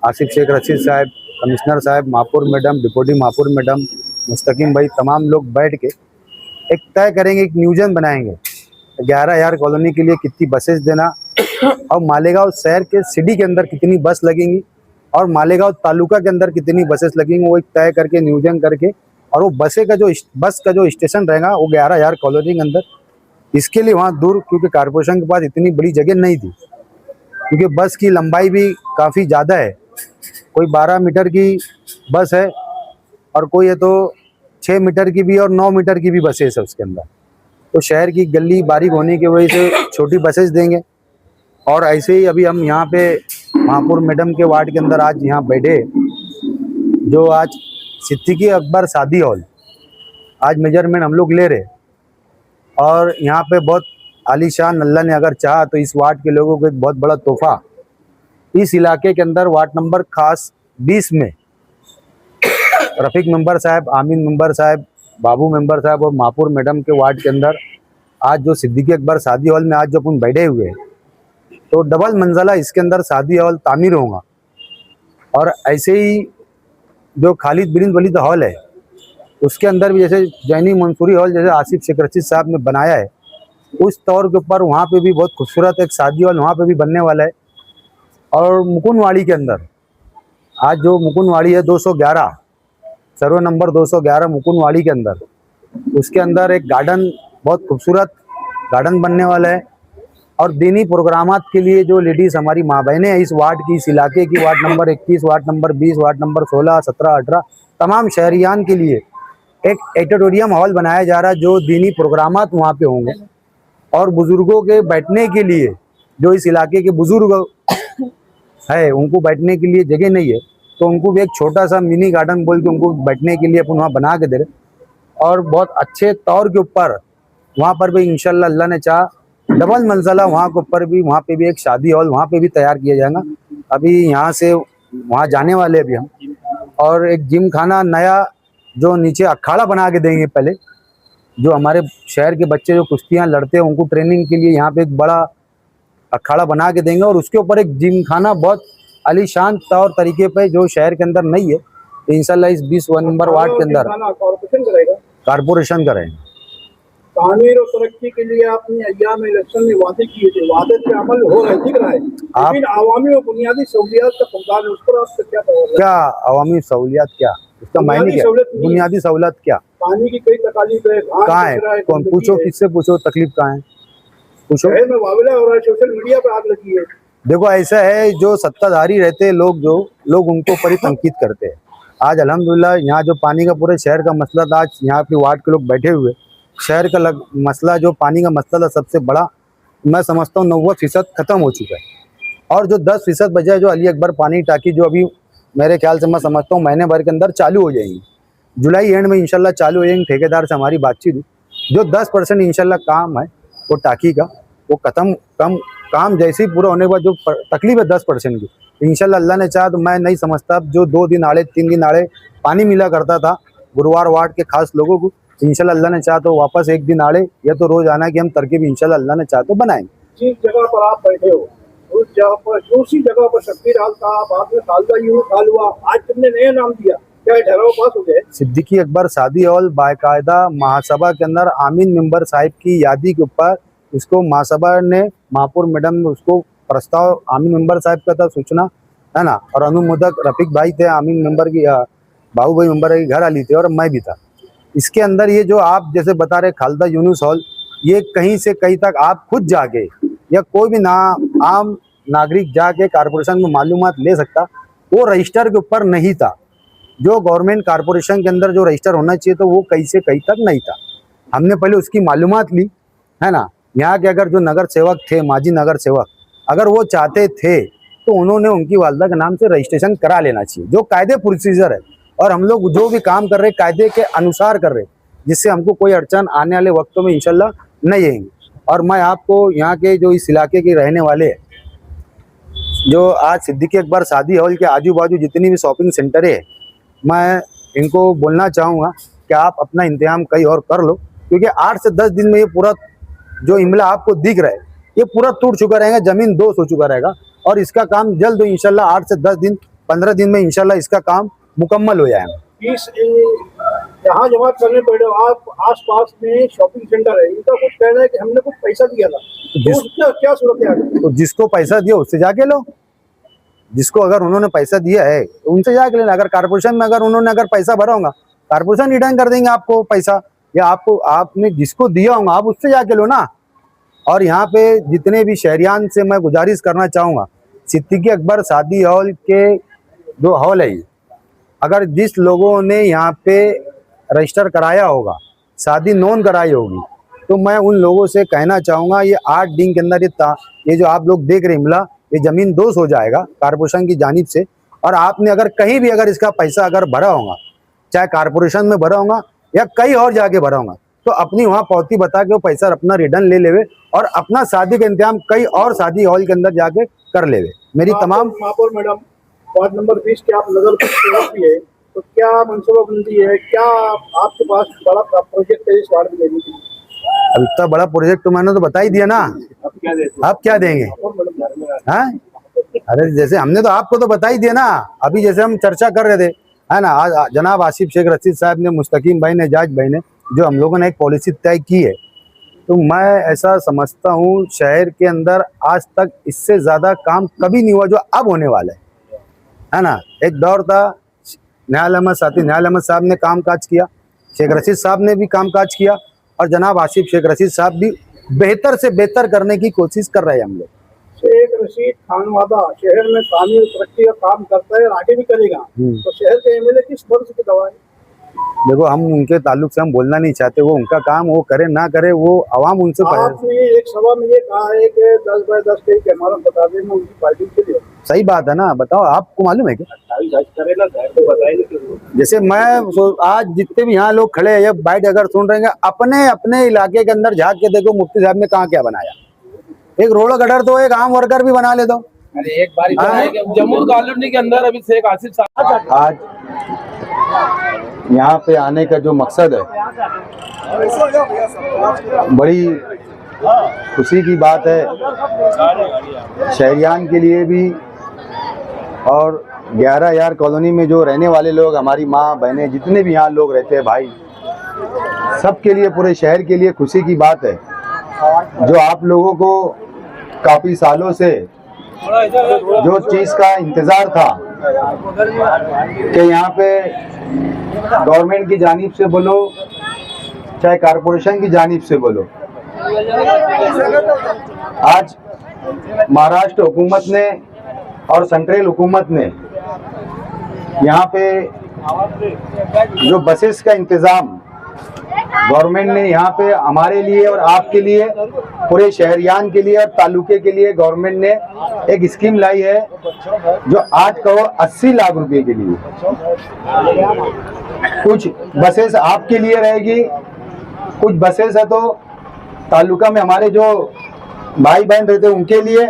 आसिफ शेख रशीद साहब, कमिश्नर साहब, महापौर मैडम, डिप्टी महापौर मैडम, मुस्तकीम भाई, तमाम लोग बैठ के एक तय करेंगे, एक नियोजन बनाएंगे 11,000 कॉलोनी के लिए कितनी बसेस देना और मालेगांव शहर के सिटी के अंदर कितनी बस लगेंगी और मालेगांव तालुका के अंदर कितनी बसेस लगेंगी, वो एक तय करके नियोजन करके, और वो बस का जो स्टेशन रहेगा वो 11,000 कॉलोनी के अंदर। इसके लिए वहाँ दूर, क्योंकि कारपोरेशन के पास इतनी बड़ी जगह नहीं थी, क्योंकि बस की लंबाई भी काफ़ी ज़्यादा है, कोई 12 मीटर की बस है और कोई है तो 6 मीटर की भी और 9 मीटर की भी बसेस है उसके अंदर। तो शहर की गली बारीक होने की वजह से छोटी बसेस देंगे। और ऐसे ही अभी हम यहाँ पे महापौर मैडम के वार्ड के अंदर आज यहाँ बैठे, जो आज सिद्दीकी अकबर शादी हॉल आज मेजरमेंट हम लोग ले रहे, और यहाँ पे बहुत आलीशान अल्लाह ने अगर चाहा तो इस वार्ड के लोगों को एक बहुत बड़ा तोहफा इस इलाके के अंदर वार्ड नंबर खास 20 में रफ़ीक मेंबर साहब, आमीन मेंबर साहब, बाबू मेंबर साहब और महापौर मैडम के वार्ड के अंदर आज जो सिद्दीकी अकबर शादी हॉल में आज जो अपन बैठे हुए हैं, तो डबल मंजिला इसके अंदर शादी हॉल तामीर होगा। और ऐसे ही जो खालिद बिन वलीद हॉल है उसके अंदर भी जैसे जैनी मंसूरी हॉल जैसे आसिफ शेख रशीद साहब ने बनाया है, उस तौर के ऊपर वहाँ पे भी बहुत खूबसूरत एक शादी हॉल वहाँ पे भी बनने वाला है। और मुकुंदवाड़ी के अंदर आज जो मुकुंदवाड़ी है 211 सर्वे नंबर 211 मुकुंदवाड़ी के अंदर, उसके अंदर एक गार्डन, बहुत खूबसूरत गार्डन बनने वाला है। और दीनी प्रोग्रामात के लिए जो लेडीज़ हमारी माँ बहनें हैं इस वार्ड की, इस इलाके की, ward number 21, ward number 20, ward number 16, 17, 18 तमाम शहरियान के लिए एक ऑडिटोरियम हॉल बनाया जा रहा है जो दीनी प्रोग्रामात वहाँ पे होंगे। और बुज़ुर्गों के बैठने के लिए, जो इस इलाके के बुज़ुर्ग है उनको बैठने के लिए जगह नहीं है, तो उनको भी एक छोटा सा मिनी गार्डन बोल के उनको बैठने के लिए अपन वहाँ बना के दे रहे, और बहुत अच्छे तौर के ऊपर वहाँ पर भी इंशाल्लाह अल्लाह ने चाहा डबल मंजिला वहाँ के ऊपर भी, वहाँ पे भी एक शादी हॉल वहाँ पे भी तैयार किया जाएगा। अभी यहाँ से वहाँ जाने वाले अभी हम, और एक जिम खाना नया जो नीचे अखाड़ा बना के देंगे। पहले जो हमारे शहर के बच्चे जो कुश्तियाँ लड़ते हैं उनको ट्रेनिंग के लिए यहाँ पे एक बड़ा अखाड़ा बना के देंगे, और उसके ऊपर एक जिम खाना बहुत आलीशान तौर तरीके पे जो शहर के अंदर नहीं है, तो इंशाल्लाह इस 20 नंबर वार्ड के अंदर कारपोरेशन करेंगे। तामीर और तरक्की के लिए आपने अय्याम इलेक्शन में वादे किए थे, वादे पे अमल हो रहे दिख रहा है, लेकिन आवामी और बुनियादी सहूलियात का फुकदान है, उस पर आपका क्या तवज्जो? क्या अवामी सहूलियात, क्या उसका मायने क्या? बुनियादी सहूलियत क्या? पानी की कई तकलीफ है, कहाँ है? कौन पूछो, किससे पूछो तकलीफ कहाँ है, पूछो। में वावला हो रहा है, सोशल मीडिया पर आग लगी है। देखो ऐसा है, जो सत्ताधारी रहते हैं लोग, जो लोग उनको पर ही तनकीद करते हैं। आज अल्हम्दुलिल्लाह यहाँ जो पानी का पूरे शहर का मसला था, आज यहाँ के वार्ड के लोग बैठे हुए, शहर का मसला जो पानी का मसला था सबसे बड़ा, मैं समझता हूँ 90% खत्म हो चुका है। और जो 10% बचा है, जो अली अकबर पानी टाकी, जो अभी मेरे ख्याल से मैं समझता हूँ महीने भर के अंदर चालू हो जाएंगी, जुलाई एंड में इंशाल्लाह चालू हो जाएंगे। ठेकेदार से हमारी बातचीत हुई, जो 10% इंशाल्लाह काम है वो टाकी का, वो काम जैसे ही पूरा होने के बाद जो तकलीफ है 10% की, इंशाल्लाह अल्लाह ने चाहा तो मैं नहीं समझता जो 2 दिन आड़े 3 दिन आड़े पानी मिला करता था गुरुवार वार्ड के खास लोगों को, इंशाल्लाह अल्लाह ने चाहा तो वापस 1 दिन आड़े या तो रोज आना की हम तरकीब इंशाल्लाह अल्लाह ने चाहा तो बनाएंगे। जिस जगह पर आप बैठे हो उस जगह पर, दूसरी जगह पर शब्बीर हाल था, बाद में खालदा यूं हाल हुआ, आज तुमने नया नाम दिया, क्या ठहराव पास हो गए? सिद्दीकी अकबर शादी हॉल बाकायदा महासभा के अंदर आमीन मेंबर साहिब की यादी के ऊपर, इसको महासभा ने महापौर मैडम ने उसको प्रस्ताव आमीन मेंबर साहब का था सूचना, है ना, और अनुमोदक रफीक भाई थे, आमीन मेंबर की बाबू भाई मेंबर के घर वाली थे, और मैं भी था। इसके अंदर ये जो आप जैसे बता रहे खालदा यूनुस हॉल, ये कहीं से कहीं तक आप खुद जाके या कोई भी आम नागरिक जाके कारपोरेशन में मालूमात ले सकता, वो रजिस्टर के ऊपर नहीं था। जो गवर्नमेंट कारपोरेशन के अंदर जो रजिस्टर होना चाहिए तो वो कहीं से कहीं तक नहीं था। हमने पहले उसकी मालूमात ली, है ना। यहाँ के अगर जो नगर सेवक थे, माजी नगर सेवक, अगर वो चाहते थे तो उन्होंने उनकी वालदा के नाम से रजिस्ट्रेशन करा लेना चाहिए, जो कायदे प्रोसीजर है, और हम लोग जो भी काम कर रहे कायदे के अनुसार कर रहे, जिससे हमको कोई अड़चन आने वाले वक्तों में इंशाल्लाह नहीं आएंगी। और मैं आपको यहाँ के जो इस इलाके के रहने वाले, जो आज सिद्दीकी अकबर शादी हॉल के आजू बाजू जितनी भी शॉपिंग सेंटर है, मैं इनको बोलना चाहूँगा कि आप अपना इंतजाम कहीं और कर लो, क्योंकि 8 से 10 दिन में ये पूरा जो इमला आपको दिख रहा है ये पूरा टूट चुका रहेगा, जमीन दोष हो चुका रहेगा, और इसका काम जल्द इंशाल्लाह 8 से 10 दिन 15 दिन में इंशाल्लाह इसका काम मुकम्मल हो जाएगा। यहाँ जमा करने पड़े, आप आसपास में शॉपिंग सेंटर है, इनका कुछ कहना है कि हमने कुछ पैसा दिया था, तो उसका क्या सूरत है? तो जिसको पैसा दिया उससे जाके लो, जिसको अगर उन्होंने पैसा दिया है तो उनसे जाके लेना। अगर कारपोरेशन में अगर उन्होंने अगर पैसा भरा होगा, कारपोरेशन रिटर्न कर देंगे आपको पैसा, या आपको आपने जिसको दिया होगा आप उससे जाके लो ना। और यहाँ पे जितने भी शहरियान से मैं गुजारिश करना चाहूँगा, सिद्दीकी अकबर शादी हॉल के जो हॉल है, अगर जिस लोगों ने यहाँ पे रजिस्टर कराया होगा, शादी नोन कराई होगी, तो मैं उन लोगों से कहना चाहूँगा ये 8 दिन के अंदर ये जो आप लोग देख रहे इमला, ये ज़मीन दोष हो जाएगा कारपोरेशन की जानिब से। और आपने अगर कहीं भी अगर इसका पैसा अगर भरा होगा, चाहे कारपोरेशन में भरा होगा या कहीं और जाके भरा होगा, तो अपनी वहाँ पौती बता के वो पैसा अपना रिटर्न ले लेवे और अपना शादी का इंतजाम कहीं और शादी हॉल के अंदर जाके कर लेवे। मेरी तमाम महापौर मैडम, वार्ड नंबर 20 के आप नजर भी है, तो क्या मनसूबाबंदी है, क्या आपके पास बड़ा प्रोजेक्ट है इस वार्ड में लेने के लिए? अब इतना बड़ा प्रोजेक्ट तो मैंने तो बता ही दिया ना, आप क्या देंगे? हाँ, अरे जैसे हमने तो आपको तो बता ही दिया ना, अभी जैसे हम चर्चा कर रहे थे, है ना, आज जनाब आसिफ शेख रशीद साहब ने, मुस्तकीम भाई ने, जाज भाई ने, जो हम लोगों ने एक पॉलिसी तय की है, तो मैं ऐसा समझता हूँ शहर के अंदर आज तक इससे ज़्यादा काम कभी नहीं हुआ जो अब होने वाला है ना। एक दौर था, न्याल अहमद साहब ने काम काज किया, शेख रशीद साहब ने भी काम काज किया, और जनाब आसिफ शेख रशीद साहब भी बेहतर से बेहतर करने की कोशिश कर रहे हैं हम लोग। शेख रशीद खानवादा शहर में तामीर तरक्की का काम करता है और आगे भी करेगा, तो शहर के एमएलए किस फर्ज की दवा है? देखो, हम उनके ताल्लुक से हम बोलना नहीं चाहते, वो उनका काम वो करे ना करे, वो आवाम उनसे आपने एक सभा में ये कहा है कि 10 बाय 10 की इमारत बता देंगे उनकी पार्टी के लिए। सही बात है ना, बताओ आपको मालूम है क्या? जैसे मैं आज जितने भी यहाँ लोग खड़े हैं, ये बाइट अगर सुन रहे हैं, अपने अपने इलाके के अंदर झांक के देखो मुफ्ती साहब ने कहाँ क्या बनाया। एक रोड गटर तो एक आम वर्कर भी बना ले दो। अरे एक बार जम्मू कॉलोनी के अंदर अभी शेख आसिफ साहब आज यहाँ पे आने का जो मकसद है, बड़ी खुशी की बात है शहरियान के लिए भी, और 11,000 कॉलोनी में जो रहने वाले लोग, हमारी माँ बहनें जितने भी यहाँ लोग रहते हैं भाई, सबके लिए, पूरे शहर के लिए खुशी की बात है। जो आप लोगों को काफ़ी सालों से जो चीज़ का इंतज़ार था कि यहाँ पे गवर्नमेंट की जानिब से बोलो चाहे कारपोरेशन की जानिब से बोलो, आज महाराष्ट्र हुकूमत ने और सेंट्रल हुकूमत ने यहाँ पे जो बसेस का इंतज़ाम गवर्नमेंट ने यहाँ पे हमारे लिए और आपके लिए, पूरे शहरियान के लिए और तालुके के लिए गवर्नमेंट ने एक स्कीम लाई है जो 8 करोड़ 80 लाख रुपए के लिए। कुछ बसेस आपके लिए रहेगी, कुछ बसेस है तो तालुका में हमारे जो भाई बहन रहते हैं उनके लिए,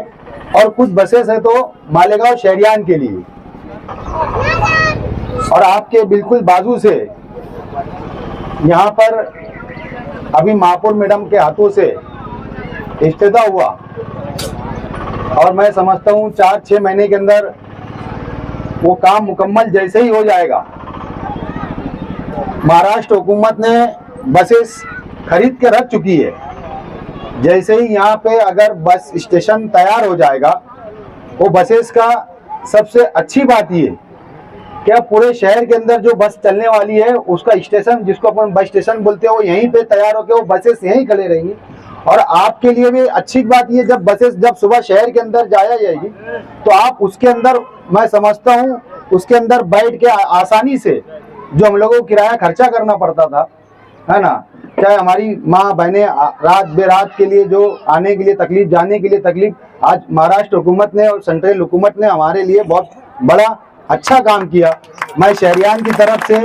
और कुछ बसेस है तो मालेगांव शहरियान के लिए। और आपके बिल्कुल बाजू से यहाँ पर अभी महापौर मैडम के हाथों से इफ्तिताह हुआ, और मैं समझता हूँ 4-6 महीने के अंदर वो काम मुकम्मल जैसे ही हो जाएगा। महाराष्ट्र हुकूमत ने बसेस खरीद के रख चुकी है, जैसे ही यहाँ पे अगर बस स्टेशन तैयार हो जाएगा, वो बसेस का सबसे अच्छी बात ये क्या पूरे शहर के अंदर जो बस चलने वाली है उसका स्टेशन, जिसको अपन बस स्टेशन बोलते हैं, वो यहीं पे तैयार होकर वो बसेस यहीं खड़े रहेंगी। और आपके लिए भी अच्छी बात ये, जब बसेस जब सुबह शहर के अंदर जाया जाएगी तो आप उसके अंदर, मैं समझता हूँ उसके अंदर बैठ के आसानी से, जो हम लोगों को किराया खर्चा करना पड़ता था, है ना, चाहे हमारी माँ बहनें रात बेरात के लिए जो आने के लिए तकलीफ, जाने के लिए तकलीफ, आज महाराष्ट्र हुकूमत ने और सेंट्रल हुकूमत ने हमारे लिए बहुत बड़ा अच्छा काम किया। मैं शहरियान की तरफ से,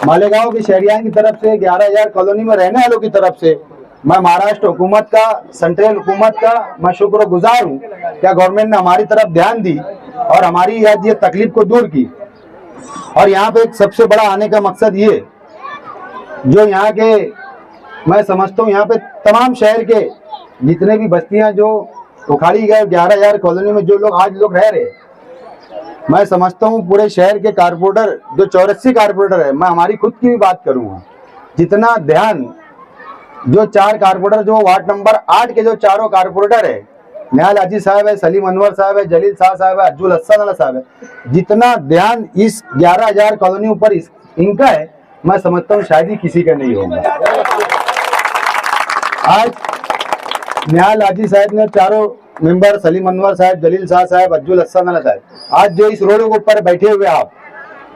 मालेगांव के शहरियान की तरफ से, 11,000 कॉलोनी में रहने वालों की तरफ से, मैं महाराष्ट्र हुकूमत का, सेंट्रल हुकूमत का मैं शुक्रगुजार हूँ क्या गवर्नमेंट ने हमारी तरफ ध्यान दी और हमारी आज ये तकलीफ को दूर की। और यहाँ पे एक सबसे बड़ा आने का मकसद ये, जो यहाँ के, मैं समझता हूँ यहाँ पे तमाम शहर के जितने भी बस्तियाँ जो उखाड़ी गए, 11,000 कॉलोनी में जो लोग आज लोग रह रहे, मैं समझता हूँ पूरे शहर के कारपोरेटर, जो 84 कारपोरेटर है, मैं हमारी खुद की भी बात करूँगा, जितना ध्यान जो 4 कारपोरेटर, जो वार्ड नंबर 8 के जो चारों कारपोरेटर है, निहाल हाजी साहब है, सलीम अनवर साहब है, जलील शाह साहब है, अज्जुल हसन साहब है, जितना ध्यान इस 11,000 कॉलोनी ऊपर इनका है, मैं समझता हूँ शायद ही किसी का नहीं होगा। आज निहाल हाजी साहब ने चारों मेंबर, सलीम अनवर साहब, जलील शाह साहब, अज्जुल हसन साहब, आज जो इस रोड के ऊपर बैठे हुए आप,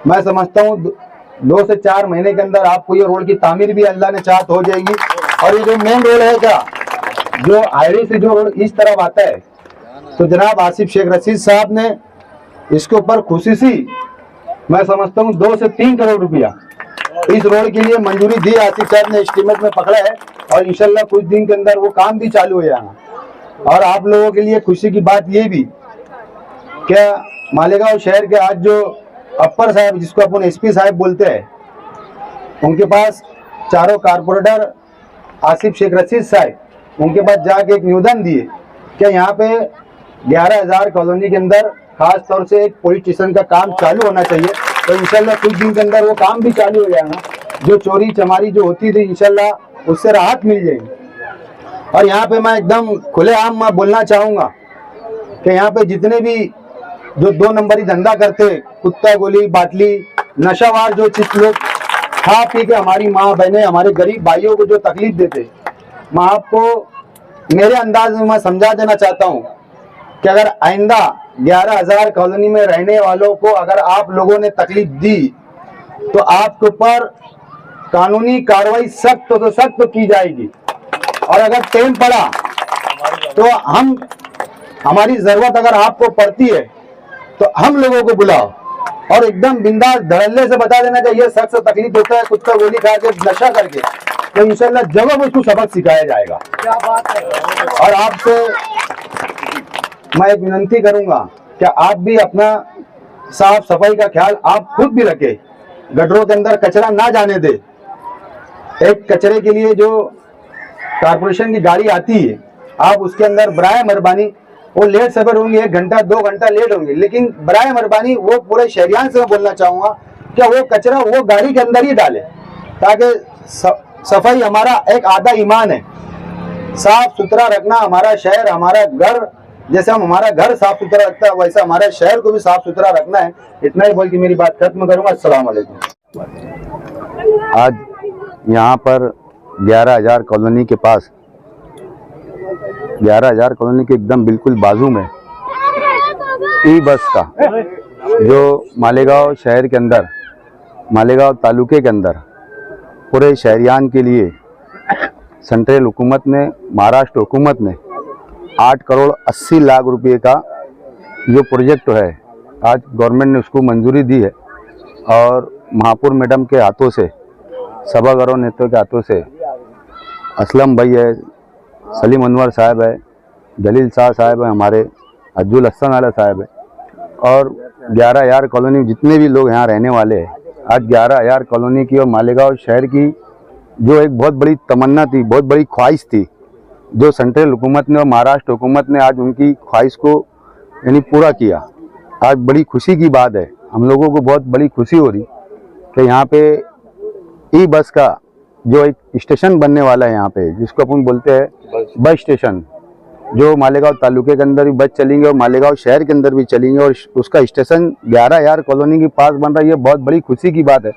मैं समझता हूँ 2 से 4 महीने के अंदर आपको ये रोड की तामीर भी अल्लाह ने चाहत हो जाएगी। और ये जो मेन रोड है क्या, जो हाईवे से जो रोड इस तरफ आता है, तो जनाब आसिफ शेख रशीद साहब ने इसके ऊपर खुसूसी, मैं समझता हूँ 2 से 3 करोड़ रुपया इस रोड के लिए मंजूरी दी। आसिफ साहब ने एस्टीमेट में पकड़ा है और इंशाल्लाह कुछ दिन के अंदर वो काम भी चालू हो जाएगा। और आप लोगों के लिए खुशी की बात ये भी, क्या मालेगांव शहर के आज जो अपर साहब, जिसको अपन एसपी साहब बोलते हैं, उनके पास चारों कारपोरेटर आसिफ शेख रशीद साहब, उनके पास जाके एक निवेदन दिए कि यहाँ पे 11,000 कॉलोनी के अंदर खास तौर से एक पुलिस स्टेशन का काम चालू होना चाहिए। तो इंशाल्लाह कुछ दिन के अंदर वो काम भी चालू हो जाएगा। जो चोरी चमारी जो होती थी, इंशाल्लाह उससे राहत मिल जाएगी। और यहाँ पे मैं एकदम खुलेआम मैं बोलना चाहूँगा कि यहाँ पे जितने भी जो 2 नंबरी धंधा करते, कुत्ता गोली बाटली नशावार जो चीज लोग खा पी के हमारी माँ बहनें, हमारे गरीब भाइयों को जो तकलीफ देते, मैं आपको मेरे अंदाज में मैं समझा देना चाहता हूँ कि अगर आइंदा 11,000 कॉलोनी में रहने वालों को अगर आप लोगों ने तकलीफ दी तो आपके ऊपर कानूनी कार्रवाई सख्त तो सख्त की जाएगी। और अगर टाइम पड़ा तो हमारी जरूरत अगर आपको पड़ती है तो हम लोगों को बुलाओ और एकदम बिंदास धड़ल्ले से बता देना चाहिए शख्स से तकलीफ होता है, कुत्ता गोली खा के नशा करके, तो इंशाल्लाह जवाब उसको सबक सिखाया जाएगा। क्या बात है। और आपसे मैं एक विनती करूंगा कि आप भी अपना साफ सफाई का ख्याल आप खुद भी रखें, गटरों के अंदर कचरा ना जाने दे। एक कचरे के लिए जो कारपोरेशन की गाड़ी आती है, आप उसके अंदर बराए मेहरबानी, वो लेट सबर होंगे, 1 घंटा 2 घंटा लेट होंगे, लेकिन बराए मेहरबानी वो पूरे शहरियान से मैं बोलना चाहूंगा कि वो कचरा वो गाड़ी के अंदर ही डाले, ताकि सफाई हमारा एक आधा ईमान है। साफ सुथरा रखना हमारा शहर, हमारा घर, जैसे हम हमारा घर साफ सुथरा रखता है वैसा हमारे शहर को भी साफ सुथरा रखना है। इतना ही बोल के मेरी बात खत्म करूंगा। अस्सलाम वालेकुम। आज यहाँ पर 11,000 कॉलोनी के पास, 11,000 कॉलोनी के एकदम बिल्कुल बाजू में ई बस का जो मालेगांव शहर के अंदर, मालेगांव तालुके के अंदर पूरे शहरियान के लिए सेंट्रल हुकूमत ने, महाराष्ट्र हुकूमत ने 8 करोड़ 80 लाख रुपए का जो प्रोजेक्ट है, आज गवर्नमेंट ने उसको मंजूरी दी है। और महापुर मैडम के हाथों से, सभागारों नेताओं के हाथों से, असलम भाई है, सलीम अनवर साहब है, जलील शाह साहब है, हमारे अज्जुल हसन वाला साहब है, और 11,000 कॉलोनी जितने भी लोग यहाँ रहने वाले हैं, आज 11,000 कॉलोनी की और मालेगांव शहर की जो एक बहुत बड़ी तमन्ना थी, बहुत बड़ी ख्वाहिश थी, जो सेंट्रल हुकूमत ने और महाराष्ट्र हुकूमत ने आज उनकी ख्वाहिश को यानी पूरा किया। आज बड़ी खुशी की बात है, हम लोगों को बहुत बड़ी खुशी हो रही कि यहाँ पे ई बस का जो एक स्टेशन बनने वाला है यहाँ पे, जिसको अपन बोलते हैं बस स्टेशन, जो मालेगांव तालुके के अंदर भी बस चलेंगे और मालेगांव शहर के अंदर भी चलेंगे, और उसका स्टेशन 11,000 कॉलोनी के पास बन रहा है। ये बहुत बड़ी खुशी की बात है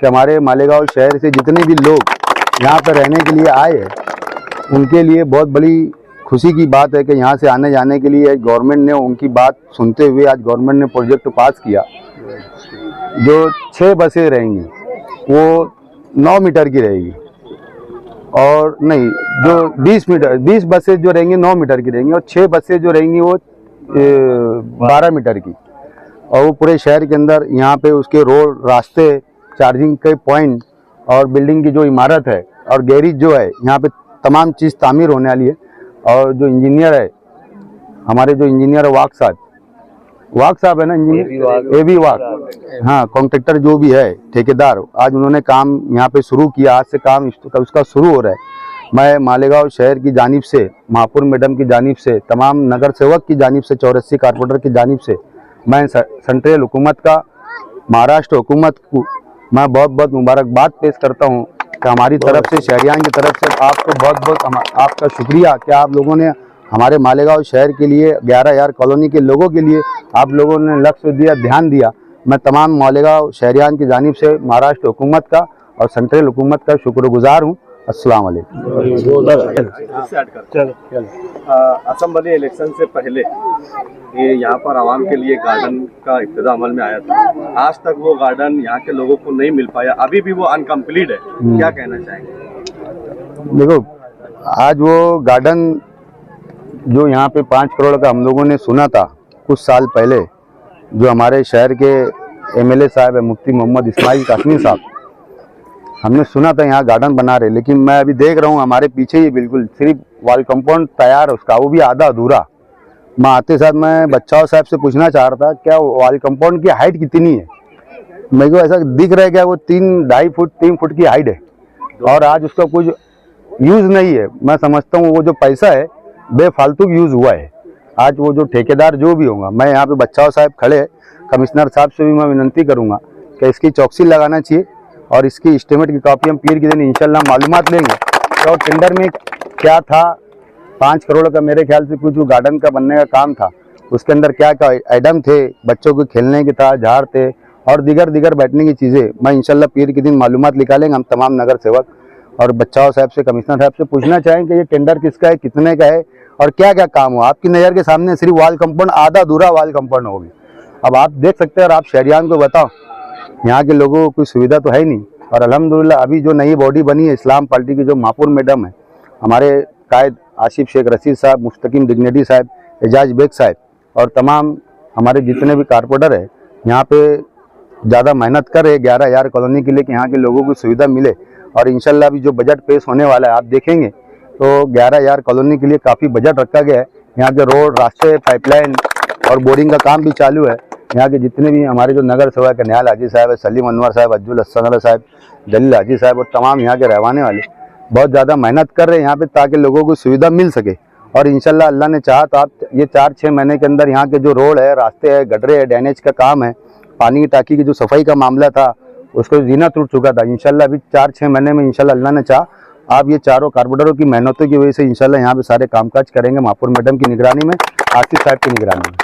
कि हमारे मालेगांव शहर से जितने भी लोग यहाँ पर रहने के लिए आए हैं, उनके लिए बहुत बड़ी खुशी की बात है कि यहाँ से आने जाने के लिए गवर्नमेंट ने उनकी बात सुनते हुए आज गवर्नमेंट ने प्रोजेक्ट पास किया। जो 6 बसें रहेंगी वो 9 मीटर की रहेगी, और नहीं, जो 20 बसें जो रहेंगी 9 मीटर की रहेंगी, और 6 बसें जो रहेंगी वो 12 मीटर की। और वो पूरे शहर के अंदर यहाँ पे उसके रोड, रास्ते, चार्जिंग के पॉइंट और बिल्डिंग की जो इमारत है और गैरेज जो है, यहाँ पे तमाम चीज़ तामीर होने वाली है। और जो इंजीनियर है, हमारे जो इंजीनियर है वाक साहब है ना, इंजीनियर एबी वाक, हाँ, कॉन्ट्रैक्टर जो भी है, ठेकेदार, आज उन्होंने काम यहाँ पे शुरू किया। आज से काम उसका शुरू हो रहा है। मैं मालेगांव शहर की जानिब से, महापुर मैडम की जानिब से, तमाम नगर सेवक की जानिब से, 84 कारपोरेटर की जानिब से मैं सेंट्रल हुकूमत का, महाराष्ट्र हुकूमत को मैं बहुत बहुत मुबारकबाद पेश करता हूँ कि हमारी तरफ से, शहरियान की तरफ से आपको बहुत बहुत आपका शुक्रिया कि आप लोगों ने हमारे मालेगांव शहर के लिए, 11,000 कॉलोनी के लोगों के लिए आप लोगों ने लक्ष्य दिया, ध्यान दिया। मैं तमाम मालेगांव शहरियान की जानिब से महाराष्ट्र हुकूमत का और सेंट्रल हुकूमत का शुक्रगुजार हूँ। अस्सलाम वालेकुम। असेंबली इलेक्शन से पहले ये यहाँ पर आवाम के लिए गार्डन का इब्तिदा अमल में आया था। आज तक वो गार्डन यहाँ के लोगों को नहीं मिल पाया, अभी भी वो अनकम्प्लीट है। क्या कहना चाहेंगे? देखो, आज वो गार्डन जो यहाँ पे 5 करोड़ का हम लोगों ने सुना था कुछ साल पहले, जो हमारे शहर के MLA साहब है मुफ्ती मोहम्मद इस्माइल कासमी साहब, हमने सुना था यहाँ गार्डन बना रहे, लेकिन मैं अभी देख रहा हूँ हमारे पीछे ही बिल्कुल सिर्फ वॉल कंपाउंड तैयार है उसका, वो भी आधा अधूरा। मैं आते साथ मैं बच्चाओं साहब से पूछना चाह रहा था क्या वॉल कंपाउंड की हाइट कितनी है। मेरे को ऐसा दिख रहा है क्या वो 3 फुट की हाइट है, और आज उसका कुछ यूज़ नहीं है। मैं समझता हूँ वो जो पैसा है बेफालतू यूज़ हुआ है। आज वो जो ठेकेदार जो भी होगा, मैं यहाँ पे बच्चाओं साहब खड़े, कमिश्नर साहब से भी मैं विनती करूँगा कि इसकी चौकसी लगाना चाहिए, और इसकी एस्टीमेट की कॉपी हम पीर के दिन इंशाल्लाह मालूमात लेंगे। और टेंडर में क्या था, 5 करोड़ का मेरे ख्याल से कुछ गार्डन का बनने का काम था, उसके अंदर क्या क्या आइटम थे, बच्चों को खेलने की था, झाड़ थे और दीगर बैठने की चीज़ें, मैं इंशाल्लाह पीर के दिन मालूमात निकालेंगे। हम तमाम नगर सेवक और बच्चाओं साहब से, कमिश्नर साहब से पूछना चाहें कि ये टेंडर किसका है, कितने का है और क्या क्या काम हो। आपकी नज़र के सामने सिर्फ वॉल कंपाउंड, आधा अधूरा वॉल कंपाउंड होगी। अब आप देख सकते हैं और आप शहरियान को बताओ यहाँ के लोगों को कोई सुविधा तो है ही नहीं। और अल्हम्दुलिल्लाह अभी जो नई बॉडी बनी है इस्लाम पार्टी की, जो मापुर मैडम है, हमारे कायद आसिफ शेख रशीद साहब, मुस्तकीम डिग्नेडी साहब, एजाज बेग साहब और तमाम हमारे जितने भी कारपोरेटर है यहाँ पे ज़्यादा मेहनत कर रहे 11,000 कॉलोनी के लिए कि यहाँ के लोगों को सुविधा मिले। और इंशाल्लाह अभी जो बजट पेश होने वाला है आप देखेंगे तो 11,000 कॉलोनी के लिए काफ़ी बजट रखा गया है। यहाँ के रोड, रास्ते, पाइपलाइन और बोरिंग का काम भी चालू है। यहाँ के जितने भी हमारे जो नगर सेवक है, निहाल हाजी साहब है, सलीम अनवर साहब, अज्जुल हसन साहब, जलील हाजी साहब और तमाम यहाँ के रहवाने वाले बहुत ज़्यादा मेहनत कर रहे हैं यहाँ पे ताकि लोगों को सुविधा मिल सके। और इंशाल्लाह अल्लाह ने चाहा तो आप ये 4-6 महीने के अंदर यहाँ के जो रोड है, रास्ते है, गडरे है, ड्रेनेज का काम है, पानी की टाकी की जो सफाई का मामला था उसको जीना टूट चुका था। इंशाल्लाह अभी 4-6 महीने में इंशाल्लाह अल्लाह ने चाहा आप ये चारों कारपोरेटरों की मेहनतों की वजह से इंशाल्लाह यहाँ पे सारे कामकाज करेंगे मापुर मैडम की निगरानी में, आसिफ साहब की निगरानी में।